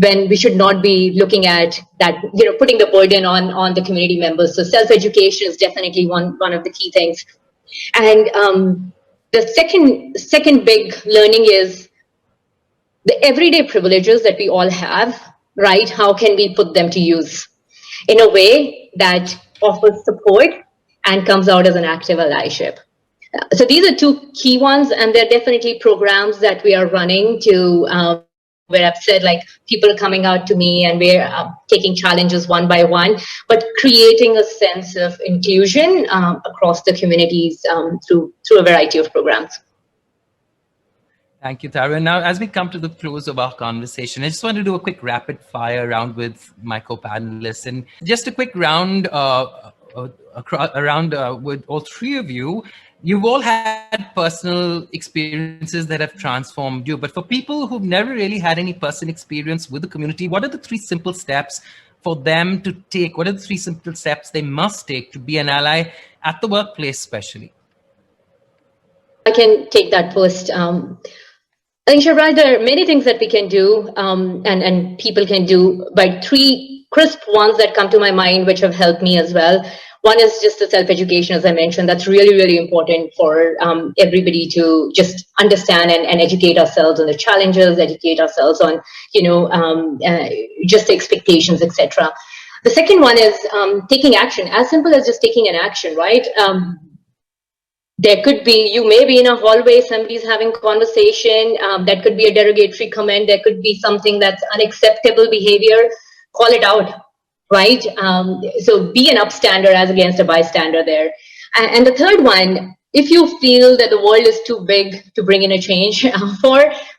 when we should not be looking at that, putting the burden on the community members. So self-education is definitely one of the key things. And The second big learning is the everyday privileges that we all have, right? How can we put them to use in a way that offers support and comes out as an active allyship? So these are two key ones, and they're definitely programs that we are running to where I've said like people are coming out to me and we're taking challenges one by one, but creating a sense of inclusion across the communities through a variety of programs. Thank you, Tara. Now, as we come to the close of our conversation, I just want to do a quick rapid fire round with my co-panelists, and just a quick round with all three of you. You've all had personal experiences that have transformed you, but for people who've never really had any personal experience with the community, what are the three simple steps for them to take? What are the three simple steps they must take to be an ally at the workplace, especially? I can take that first. I think, Shivraj, there are many things that we can do and people can do, but three crisp ones that come to my mind, which have helped me as well. One is just the self-education, as I mentioned. That's really, really important for everybody to just understand and educate ourselves on the challenges, educate ourselves on, just the expectations, etc. The second one is taking action, as simple as just taking an action, right? There could be, you may be in a hallway, somebody's having conversation, that could be a derogatory comment, there could be something that's unacceptable behavior, call it out. Right? So be an upstander as against a bystander there. And the third one, if you feel that the world is too big to bring in a change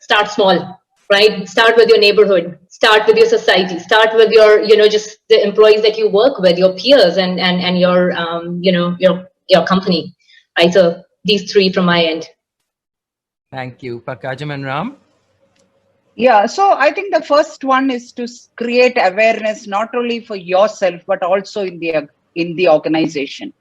start small, right? Start with your neighborhood, start with your society, start with your, just the employees that you work with, your peers and your, your company, right? So these three from my end. Thank you. Pankajam and Ram? Yeah, so I think the first one is to create awareness not only for yourself but also in the organization.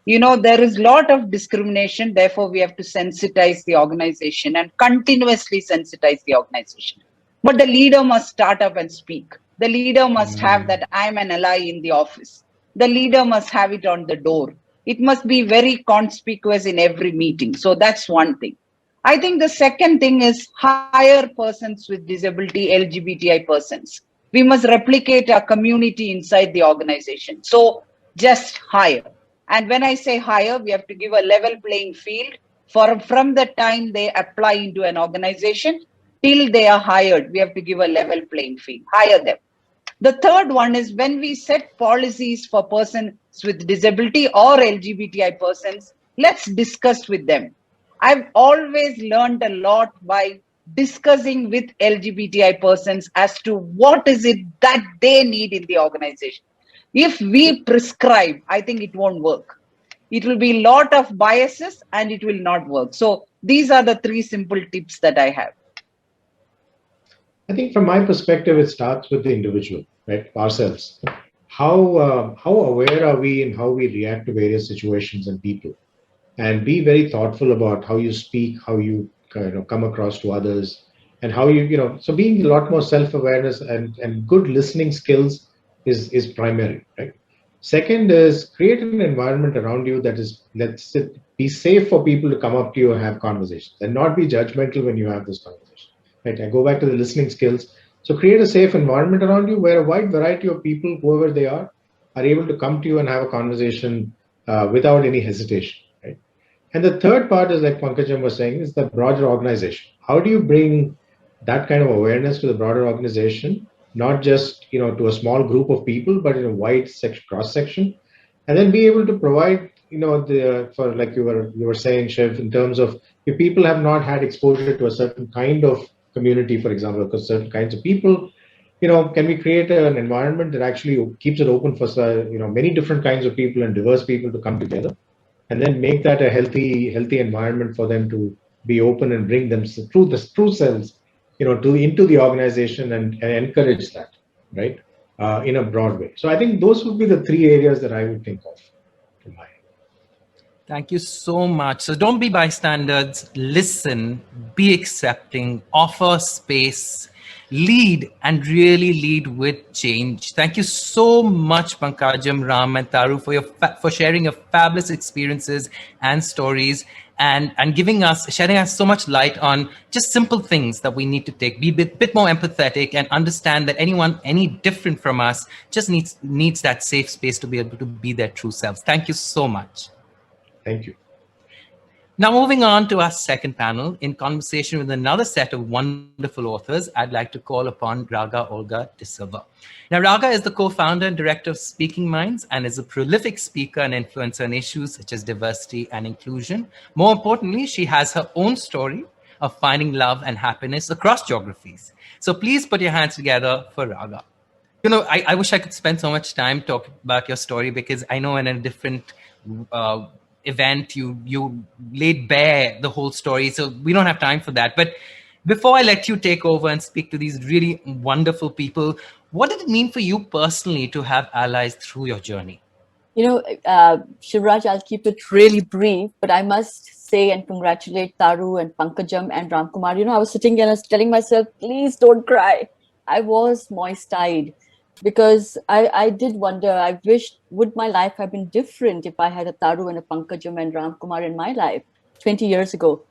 There is a lot of discrimination, therefore we have to sensitize the organization and continuously sensitize the organization. But the leader must start up and speak. The leader must have that I'm an ally in the office. The leader must have it on the door. It must be very conspicuous in every meeting. So that's one thing. I think the second thing is hire persons with disability, LGBTI persons. We must replicate our community inside the organization. So just hire. And when I say hire, we have to give a level playing field from the time they apply into an organization till they are hired. We have to give a level playing field, hire them. The third one is when we set policies for persons with disability or LGBTI persons, let's discuss with them. I've always learned a lot by discussing with LGBTI persons as to what is it that they need in the organization. If we prescribe, I think it won't work. It will be a lot of biases and it will not work. So these are the three simple tips that I have. I think from my perspective, it starts with the individual, right? Ourselves. How aware are we in how we react to various situations and people? And be very thoughtful about how you speak, how you come across to others, and how so being a lot more self-awareness and good listening skills is primary, right? Second is create an environment around you that is, be safe for people to come up to you and have conversations and not be judgmental when you have this conversation, right? I go back to the listening skills. So create a safe environment around you where a wide variety of people, whoever they are able to come to you and have a conversation without any hesitation. And the third part is, like Pankajam was saying, is the broader organization. How do you bring that kind of awareness to the broader organization, not just to a small group of people, but in a wide cross section, and then be able to provide for like you were saying, Shiv, in terms of if people have not had exposure to a certain kind of community, for example, because certain kinds of people, can we create an environment that actually keeps it open for many different kinds of people and diverse people to come together? And then make that a healthy environment for them to be open and bring them through selves, into the organization and encourage that, right, in a broad way. So I think those would be the three areas that I would think of. Thank you so much. So don't be bystanders, listen, be accepting, offer space, lead, and really lead with change. Thank you so much, Pankajam, Ram, and Taru, for sharing your fabulous experiences and stories, and shedding us so much light on just simple things that we need to take. Be a bit more empathetic and understand that anyone any different from us just needs that safe space to be able to be their true selves. Thank you so much. Thank you. Now, moving on to our second panel, in conversation with another set of wonderful authors, I'd like to call upon Raga Olga de Silva. Now, Raga is the co-founder and director of Speaking Minds and is a prolific speaker and influencer on issues such as diversity and inclusion. More importantly, she has her own story of finding love and happiness across geographies. So please put your hands together for Raga. You know, I wish I could spend so much time talking about your story, because I know in a different event you laid bare the whole story, so we don't have time for that. But before I let you take over and speak to these really wonderful people, what did it mean for you personally to have allies through your journey? You know, Shivraj, I'll keep it really brief, but I must say and congratulate Taru and Pankajam and Ramkumar. You know, I was sitting and I was telling myself, please don't cry. I was moist-eyed, because I did wonder, I wished, would my life have been different if I had a Taru and a Pankajam and Ramkumar in my life 20 years ago?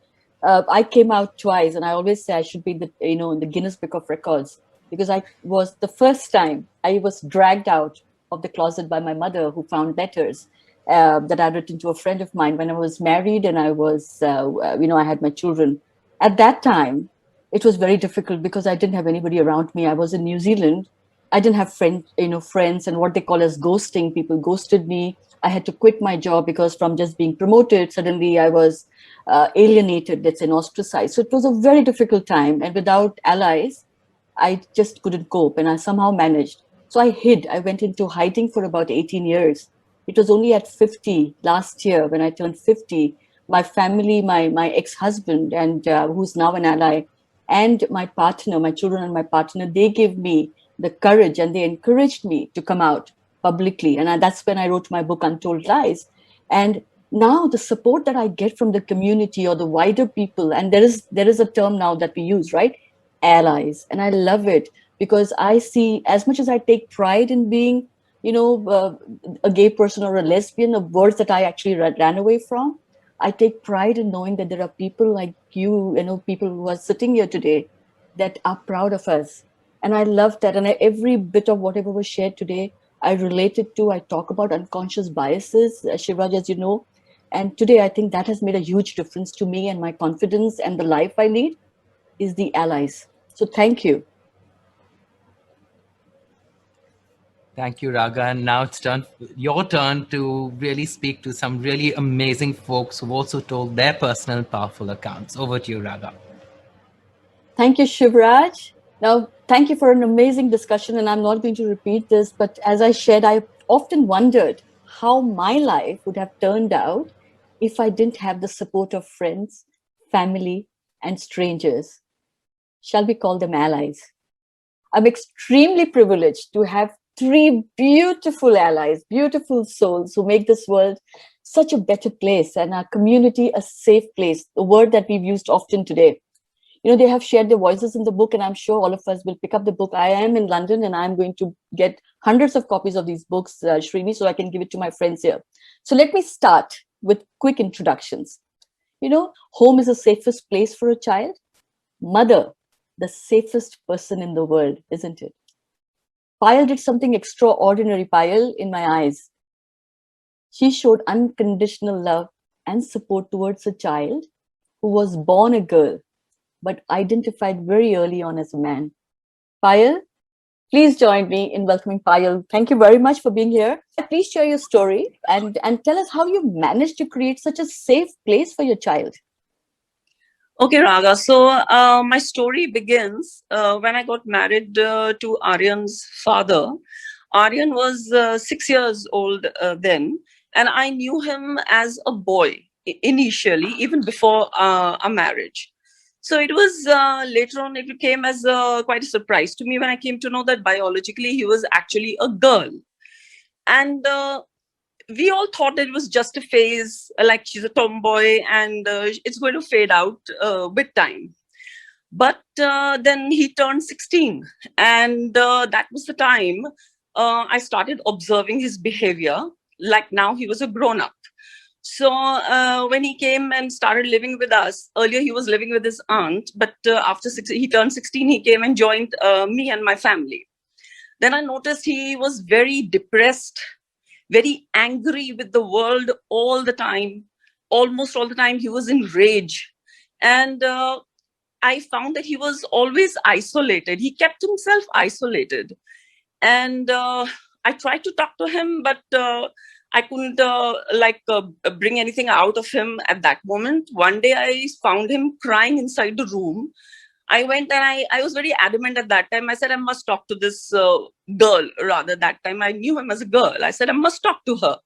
I came out twice, and I always say I should be in the Guinness Book of Records, because I was the first time I was dragged out of the closet by my mother, who found letters that I'd written to a friend of mine when I was married and I was, I had my children. At that time, it was very difficult because I didn't have anybody around me. I was in New Zealand. I didn't have friends, and what they call as ghosting. People ghosted me. I had to quit my job because from just being promoted, suddenly I was alienated, let's say, and ostracized. So it was a very difficult time. And without allies, I just couldn't cope, and I somehow managed. So I hid. I went into hiding for about 18 years. It was only at 50 last year, when I turned 50, my family, my ex-husband, and who's now an ally, and my partner, my children and my partner, they gave me the courage, and they encouraged me to come out publicly. And that's when I wrote my book, Untold Lies. And now the support that I get from the community or the wider people, and there is a term now that we use, right? Allies. And I love it, because I see, as much as I take pride in being, a gay person or a lesbian, the words that I actually ran away from, I take pride in knowing that there are people like you, people who are sitting here today that are proud of us. And I love that. And every bit of whatever was shared today, I related to. I talk about unconscious biases, Shivraj, as you know. And today, I think that has made a huge difference to me and my confidence and the life I lead is the allies. So thank you. Thank you, Raga. And now it's your turn to really speak to some really amazing folks who've also told their personal powerful accounts. Over to you, Raga. Thank you, Shivraj. Now, thank you for an amazing discussion, and I'm not going to repeat this, but as I shared, I often wondered how my life would have turned out if I didn't have the support of friends, family, and strangers. Shall we call them allies? I'm extremely privileged to have 3 beautiful allies, beautiful souls who make this world such a better place and our community a safe place, the word that we've used often today. They have shared their voices in the book, and I'm sure all of us will pick up the book. I am in London, and I'm going to get hundreds of copies of these books, Srini, so I can give it to my friends here. So let me start with quick introductions. Home is the safest place for a child. Mother, the safest person in the world, isn't it? Payal did something extraordinary, Payal, in my eyes. She showed unconditional love and support towards a child who was born a girl, but identified very early on as a man. Payal, please join me in welcoming Payal. Thank you very much for being here. Please share your story and tell us how you managed to create such a safe place for your child. Okay, Raga. So my story begins when I got married to Aryan's father. Aryan was 6 years old then, and I knew him as a boy initially, even before our marriage. So it was later on, it became as quite a surprise to me when I came to know that biologically he was actually a girl. And we all thought it was just a phase, like she's a tomboy and it's going to fade out with time. But then he turned 16, and that was the time I started observing his behavior. Like now he was a grown-up. So when he came and started living with us, earlier he was living with his aunt, but after he turned 16, he came and joined me and my family. Then I noticed he was very depressed, very angry with the world all the time. Almost all the time he was in rage. And I found that he was always isolated. He kept himself isolated. And I tried to talk to him, but I couldn't bring anything out of him at that moment. One day I found him crying inside the room. I went and I was very adamant at that time. I said, I must talk to this girl. Rather, that time I knew him as a girl. I said, I must talk to her.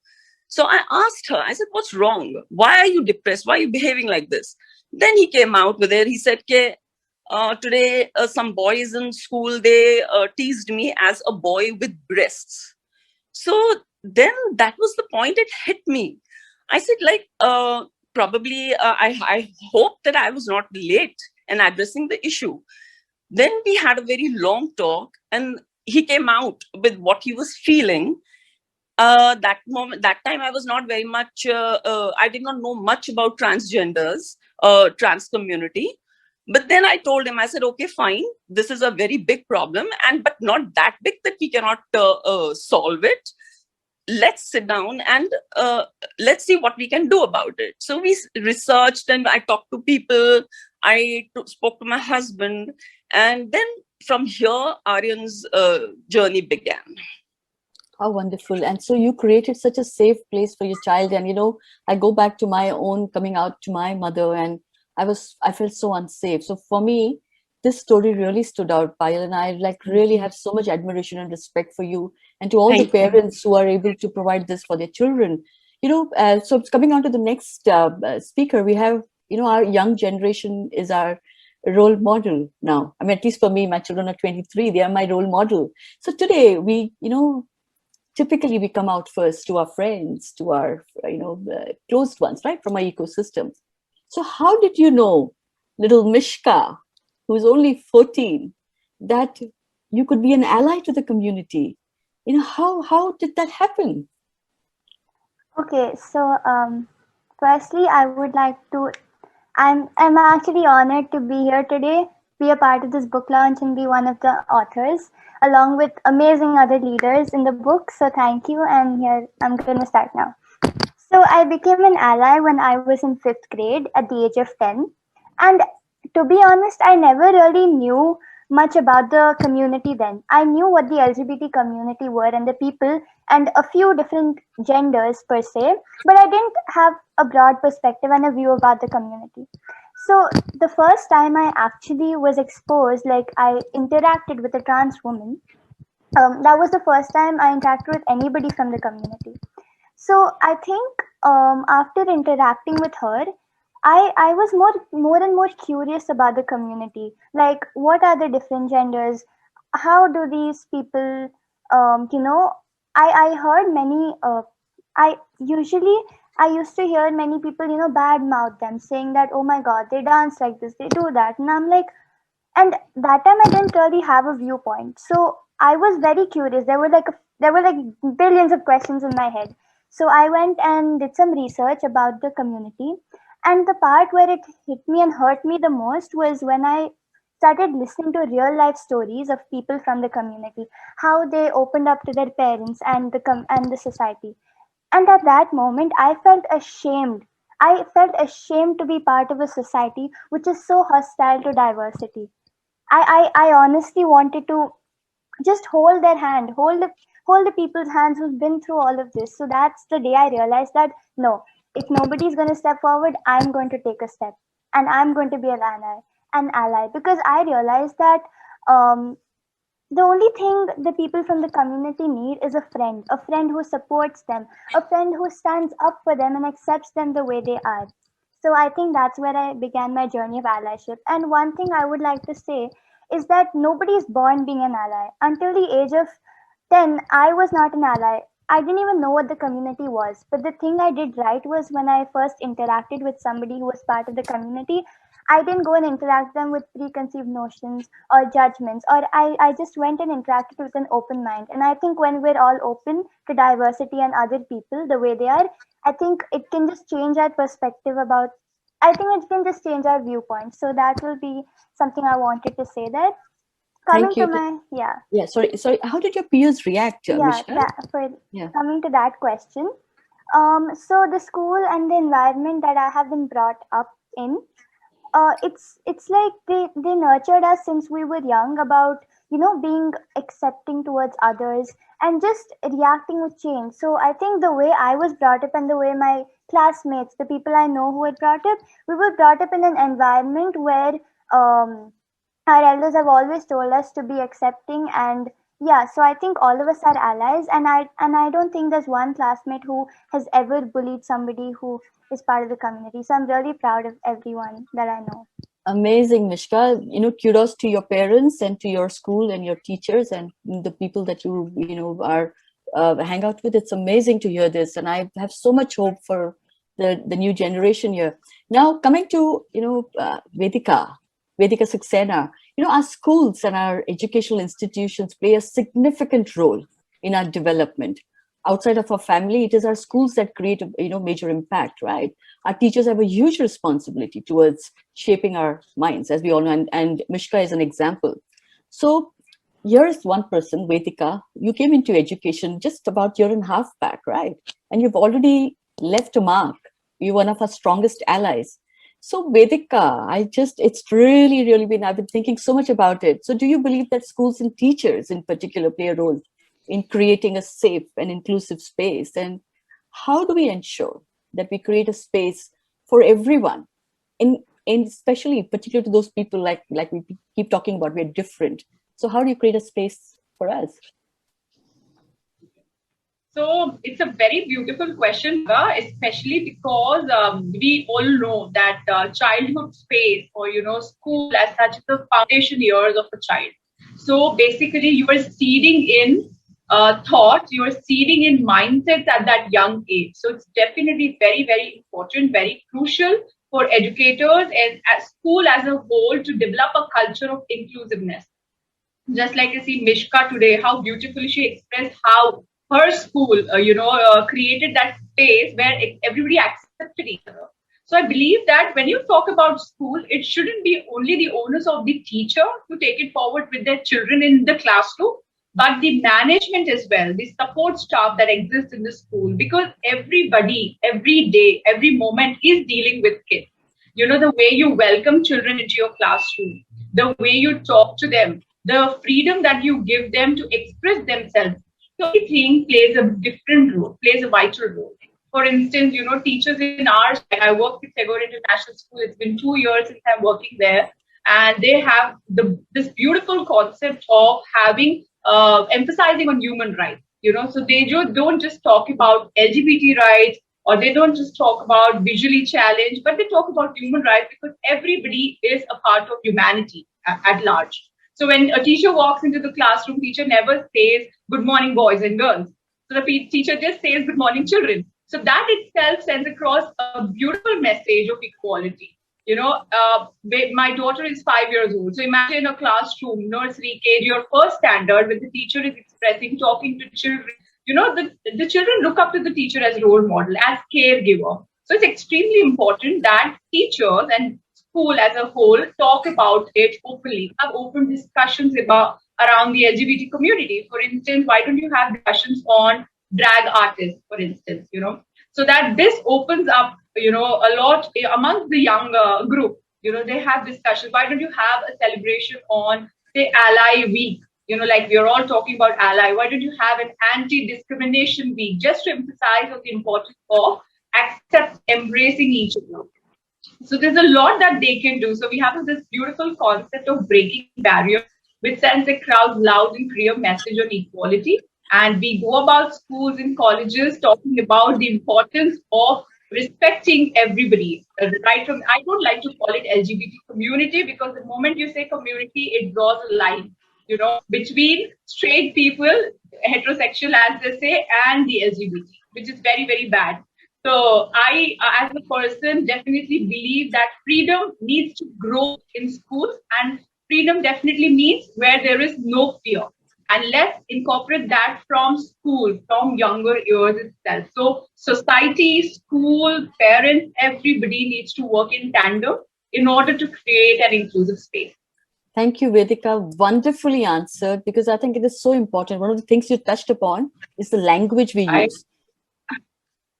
So I asked her, I said, what's wrong? Why are you depressed? Why are you behaving like this? Then he came out with it. He said, today some boys in school, they teased me as a boy with breasts. So then that was the point, it hit me. I said, probably I hope that I was not late in addressing the issue. Then we had a very long talk and he came out with what he was feeling. That time I was not very much, I did not know much about transgenders, trans community. But then I told him, I said, okay, fine, this is a very big problem, but not that big that we cannot solve it. Let's sit down and let's see what we can do about it. So we researched and I talked to people. I spoke to my husband. And then from here, Aryan's journey began. How wonderful. And so you created such a safe place for your child. And, I go back to my own coming out to my mother, and I felt so unsafe. So for me, this story really stood out, Payal, and I really have so much admiration and respect for you and to all the parents who are able to provide this for their children. So coming on to the next speaker, we have, our young generation is our role model now. I mean, at least for me, my children are 23, they are my role model. So today we, typically we come out first to our friends, to our, closed ones, right, from our ecosystem. So how did you know, little Mishka, who's only 14, that you could be an ally to the community? How did that happen? Okay, so firstly, I would like to, I'm actually honored to be here today, be a part of this book launch and be one of the authors, along with amazing other leaders in the book. So thank you, and here I'm going to start now. So I became an ally when I was in 5th grade at the age of 10. And to be honest, I never really knew much about the community then. I knew what the LGBT community were and the people and a few different genders per se, but I didn't have a broad perspective and a view about the community. So the first time I actually was exposed, like I interacted with a trans woman, that was the first time I interacted with anybody from the community. So I think after interacting with her, I was more and more curious about the community. Like, what are the different genders? How do these people, I heard many, I used to hear many people, bad mouth them, saying that, oh my God, they dance like this, they do that. And I'm like, and that time I didn't really have a viewpoint. So I was very curious. There were billions of questions in my head. So I went and did some research about the community. And the part where it hit me and hurt me the most was when I started listening to real life stories of people from the community, how they opened up to their parents and the society. And at that moment, I felt ashamed. I felt ashamed to be part of a society which is so hostile to diversity. I honestly wanted to just hold their hand, hold the people's hands who've been through all of this. So that's the day I realized that, no, if nobody's going to step forward, I'm going to take a step and I'm going to be an ally, because I realized that the only thing the people from the community need is a friend who supports them, a friend who stands up for them and accepts them the way they are. So I think that's where I began my journey of allyship. And one thing I would like to say is that nobody is born being an ally. Until the age of 10, I was not an ally. I didn't even know what the community was. But the thing I did right was when I first interacted with somebody who was part of the community, I didn't go and interact them with preconceived notions or judgments, or I just went and interacted with an open mind. And I think when we're all open to diversity and other people the way they are, I think it can just change our perspective about, I think it can just change our viewpoint. So that will be something I wanted to say there. Coming Thank you. to my, yeah. Yeah, sorry. How did your peers react, Mishka? Coming to that question. So the school and the environment that I have been brought up in, it's like they nurtured us since we were young about, being accepting towards others and just reacting with change. So I think the way I was brought up and the way my classmates, the people I know who were brought up, we were brought up in an environment where our elders have always told us to be accepting, and yeah, so I think all of us are allies, and I don't think there's one classmate who has ever bullied somebody who is part of the community. So I'm really proud of everyone that I know. Amazing, Mishka. Kudos to your parents and to your school and your teachers and the people that you are hang out with. It's amazing to hear this, and I have so much hope for the new generation here. Now, coming to 𝘰𝘰𝘭𝘬 Saxena, our schools and our educational institutions play a significant role in our development. Outside of our family, it is our schools that create a major impact, right? Our teachers have a huge responsibility towards shaping our minds, as we all know, and Mishka is an example. So here is one person, 𝘰𝘰𝘭𝘬. You came into education just about a year and a half back, right? And you've already left a mark. You're one of our strongest allies. So 𝘰𝘰𝘭𝘬, it's really been, I've been thinking so much about it. So do you believe that schools and teachers in particular play a role in creating a safe and inclusive space? And how do we ensure that we create a space for everyone, and especially particular to those people like we keep talking about, we're different. So how do you create a space for us? So it's a very beautiful question, especially because we all know that childhood space or, school as such is the foundation years of a child. So basically you are seeding in thoughts, you are seeding in mindsets at that young age. So it's definitely very important, very crucial for educators and as school as a whole to develop a culture of inclusiveness. Just like you see Mishka today, how beautifully she expressed how her school, created that space where everybody accepted each other. So I believe that when you talk about school, it shouldn't be only the onus of the teacher to take it forward with their children in the classroom, but the management as well, the support staff that exists in the school, because everybody, every day, every moment is dealing with kids. The way you welcome children into your classroom, the way you talk to them, the freedom that you give them to express themselves. So everything plays a different role, plays a vital role. For instance, teachers in ours, I work with Tagore International School, it's been 2 years since I'm working there, and they have this beautiful concept of having, emphasizing on human rights, so they don't just talk about LGBT rights, or they don't just talk about visually challenged, but they talk about human rights because everybody is a part of humanity at large. So when a teacher walks into the classroom, teacher never says, "Good morning, boys and girls." So the teacher just says, "Good morning, children." So that itself sends across a beautiful message of equality. My daughter is 5 years old. So imagine a classroom, nursery, KG, or first standard, when the teacher is expressing, talking to children. The children look up to the teacher as role model, as caregiver. So it's extremely important that teachers and school as a whole talk about it openly, have open discussions around the LGBT community. For instance, why don't you have discussions on drag artists, for instance, so that this opens up, a lot amongst the younger group. They have discussions. Why don't you have a celebration on, say, Ally Week? Like we're all talking about Ally. Why don't you have an anti-discrimination week just to emphasize on the importance of embracing each other? So there's a lot that they can do. So we have this beautiful concept of breaking barriers, which sends a crowd loud and clear message on equality. And we go about schools and colleges talking about the importance of respecting everybody. Right from, I don't like to call it LGBT community, because the moment you say community, it draws a line, between straight people, heterosexual, as they say, and the LGBT, which is very, very bad. So I, as a person, definitely believe that freedom needs to grow in schools, and freedom definitely means where there is no fear. And let's incorporate that from school, from younger years itself. So society, school, parents, everybody needs to work in tandem in order to create an inclusive space. Thank you, Vedika. Wonderfully answered, because I think it is so important. One of the things you touched upon is the language we use.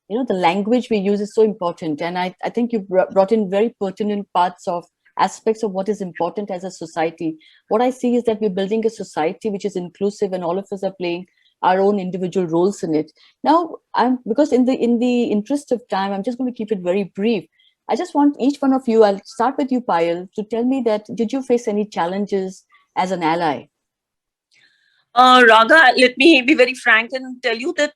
You know, the language we use is so important. And I think you brought in very pertinent parts of aspects of what is important as a society. What I see is that we're building a society which is inclusive, and all of us are playing our own individual roles in it. Now, because in the interest of time, I'm just going to keep it very brief. I just want each one of you, I'll start with you, Payal, to tell me that, did you face any challenges as an ally? Raga, let me be very frank and tell you that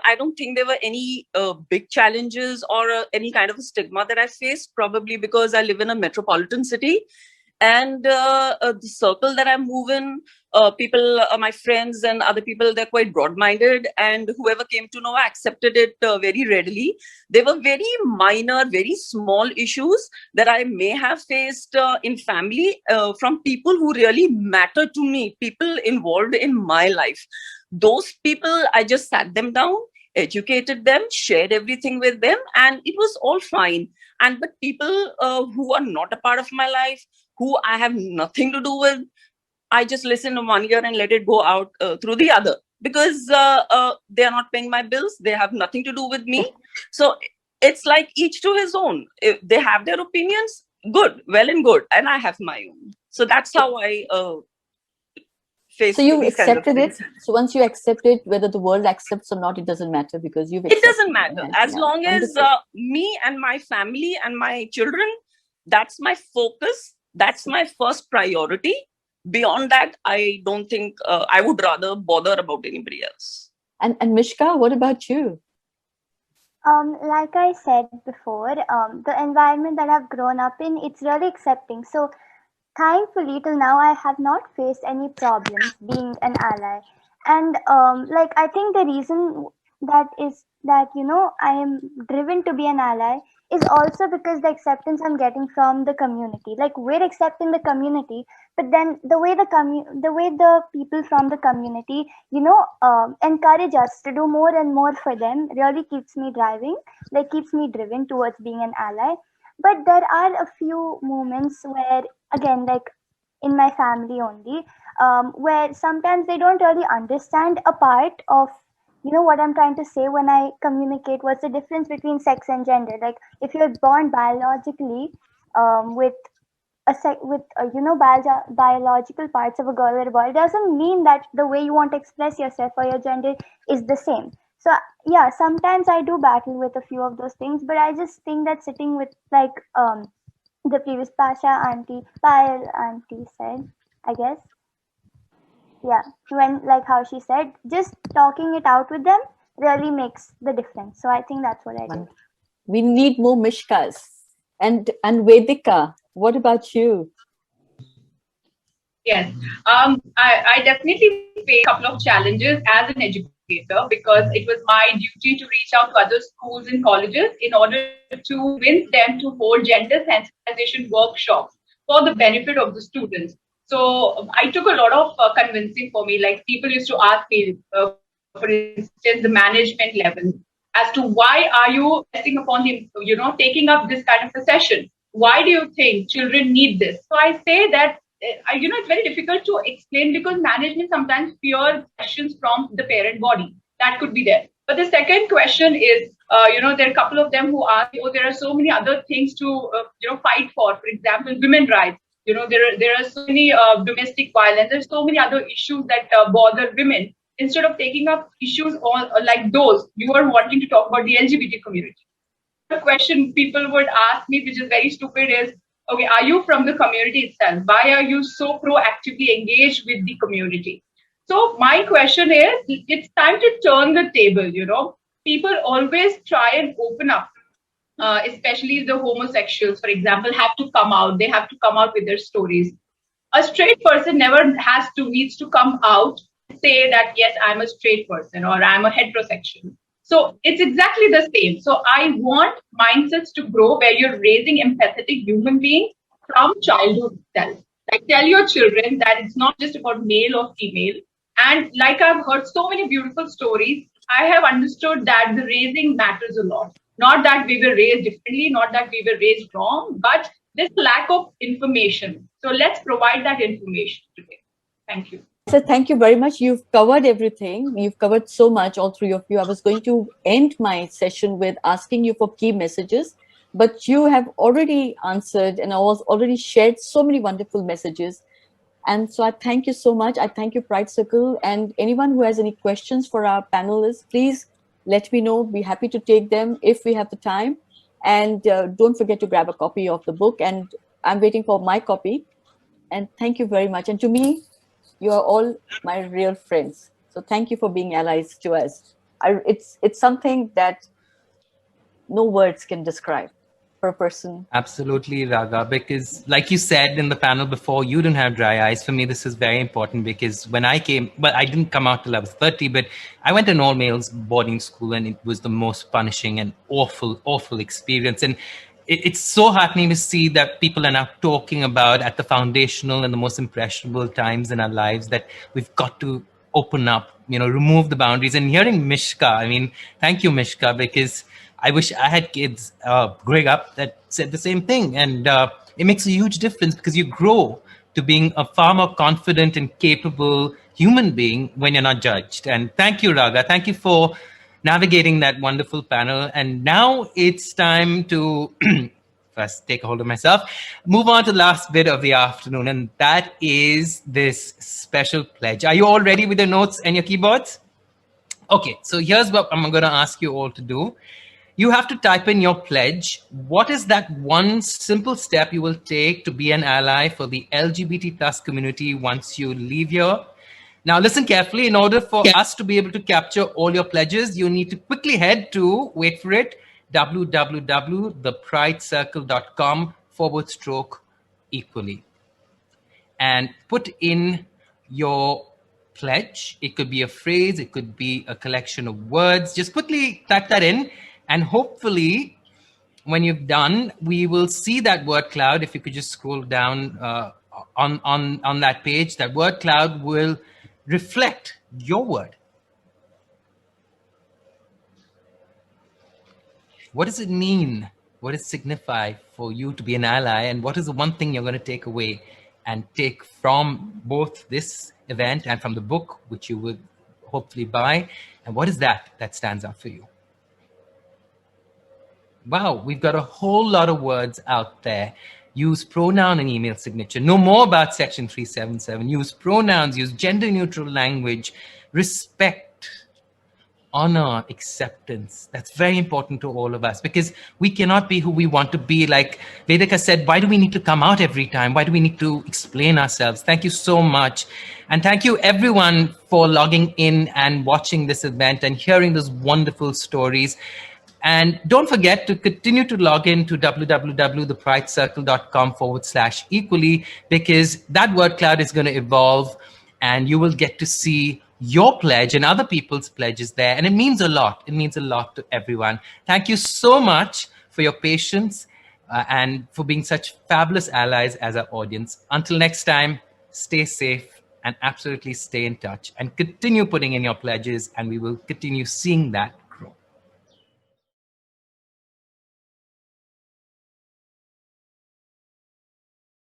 I don't think there were any big challenges or any kind of a stigma that I faced, probably because I live in a metropolitan city. And the circle that I move in, people, my friends and other people, they're quite broad-minded, and whoever came to know accepted it very readily. There were very minor, very small issues that I may have faced in family from people who really matter to me, people involved in my life. Those people, I just sat them down, educated them, shared everything with them, and it was all fine. But people who are not a part of my life, who I have nothing to do with, I just listen to one ear and let it go out through the other, because they are not paying my bills. They have nothing to do with me. So it's like each to his own. If they have their opinions, good, well and good. And I have my own. So that's how I face. So you accepted it. So once you accept it, whether the world accepts or not, it doesn't matter, because you've accepted it. Doesn't matter. It. As long as me and my family and my children, that's my focus. That's my first priority. Beyond that, I don't think I would rather bother about anybody else. And Mishka, what about you? Like I said before, the environment that I've grown up in, it's really accepting. So thankfully, till now, I have not faced any problems being an ally. And like, I think the reason that is that, you know, I am driven to be an ally is also because the acceptance I'm getting from the community. Like, we're accepting the community, but then the way the people from the community, you know, encourage us to do more and more for them really keeps me driving, like keeps me driven towards being an ally. But there are a few moments where, again, like in my family only, where sometimes they don't really understand a part of, you know, what I'm trying to say when I communicate what's the difference between sex and gender. Like, if you're born biologically with you know, biological parts of a girl or a boy, it doesn't mean that the way you want to express yourself or your gender is the same. So yeah, sometimes I do battle with a few of those things, but I just think that sitting with, like the previous Payal auntie said, I guess, yeah, when, like how she said, just talking it out with them really makes the difference. So I think that's what I do. We need more Mishkas. And Vedika, what about you? Yes, I definitely face a couple of challenges as an educator, because it was my duty to reach out to other schools and colleges in order to convince them to hold gender sensitization workshops for the benefit of the students. So I took a lot of convincing for me. Like, people used to ask me, for instance, the management level, as to why are you pressing upon the, you know, taking up this kind of a session? Why do you think children need this? So I say that, you know, it's very difficult to explain, because management sometimes fear questions from the parent body. That could be there. But the second question is, you know, there are a couple of them who ask, oh, there are so many other things to, you know, fight for example, women's rights. You know, there are so many domestic violence. There's so many other issues that bother women. Instead of taking up issues like those, you are wanting to talk about the LGBT community. The question people would ask me, which is very stupid, is, okay, are you from the community itself? Why are you so proactively engaged with the community? So my question is, it's time to turn the table, you know. People always try and open up. Especially the homosexuals, for example, have to come out. They have to come out with their stories. A straight person never needs to come out, say that, yes, I'm a straight person or I'm a heterosexual. So it's exactly the same. So I want mindsets to grow where you're raising empathetic human beings from childhood itself. Like, tell your children that it's not just about male or female. And like I've heard so many beautiful stories, I have understood that the raising matters a lot. Not that we were raised differently, not that we were raised wrong, but there's lack of information. So let's provide that information today. Thank you. So thank you very much. You've covered everything. You've covered so much, all three of you. I was going to end my session with asking you for key messages, but you have already answered and I was already shared so many wonderful messages. And so I thank you so much. I thank you, Pride Circle, and anyone who has any questions for our panelists, please let me know. Be happy to take them if we have the time. And don't forget to grab a copy of the book. And I'm waiting for my copy. And thank you very much. And to me, you are all my real friends. So thank you for being allies to us. It's something that no words can describe for a person. Absolutely, Raga, because like you said in the panel before, you don't have dry eyes. For me, this is very important because when I came, well, I didn't come out till I was 30, but I went to an all-males boarding school and it was the most punishing and awful, awful experience. And it's so heartening to see that people are now talking about at the foundational and the most impressionable times in our lives that we've got to open up, remove the boundaries. And hearing Mishka, I mean, thank you, Mishka, because I wish I had kids growing up that said the same thing. And it makes a huge difference because you grow to being a far more confident and capable human being when you're not judged. And thank you, Raga. Thank you for navigating that wonderful panel. And now it's time to first take a hold of myself, move on to the last bit of the afternoon, and that is this special pledge. Are you all ready with your notes and your keyboards? Okay, so here's what I'm going to ask you all to do. You have to type in your pledge. What is that one simple step you will take to be an ally for the LGBT plus community once you leave here? Now, listen carefully. In order for us to be able to capture all your pledges, you need to quickly head to, wait for it, www.thepridecircle.com/equally and put in your pledge. It could be a phrase, it could be a collection of words. Just quickly type that in, and hopefully when you've done, we will see that word cloud. If you could just scroll down on that page, that word cloud will reflect your word. What does it mean? What does it signify for you to be an ally? And what is the one thing you're going to take away and take from both this event and from the book, which you would hopefully buy? And what is that stands out for you? Wow, we've got a whole lot of words out there. Use pronoun and email signature. Know more about Section 377. Use pronouns, use gender neutral language, respect, honor, acceptance. That's very important to all of us because we cannot be who we want to be. Like Vedika said, why do we need to come out every time? Why do we need to explain ourselves? Thank you so much. And thank you everyone for logging in and watching this event and hearing those wonderful stories. And don't forget to continue to log in to www.thepridecircle.com/equally because that word cloud is going to evolve and you will get to see your pledge and other people's pledges there. And it means a lot. It means a lot to everyone. Thank you so much for your patience and for being such fabulous allies as our audience. Until next time, stay safe and absolutely stay in touch and continue putting in your pledges, and we will continue seeing that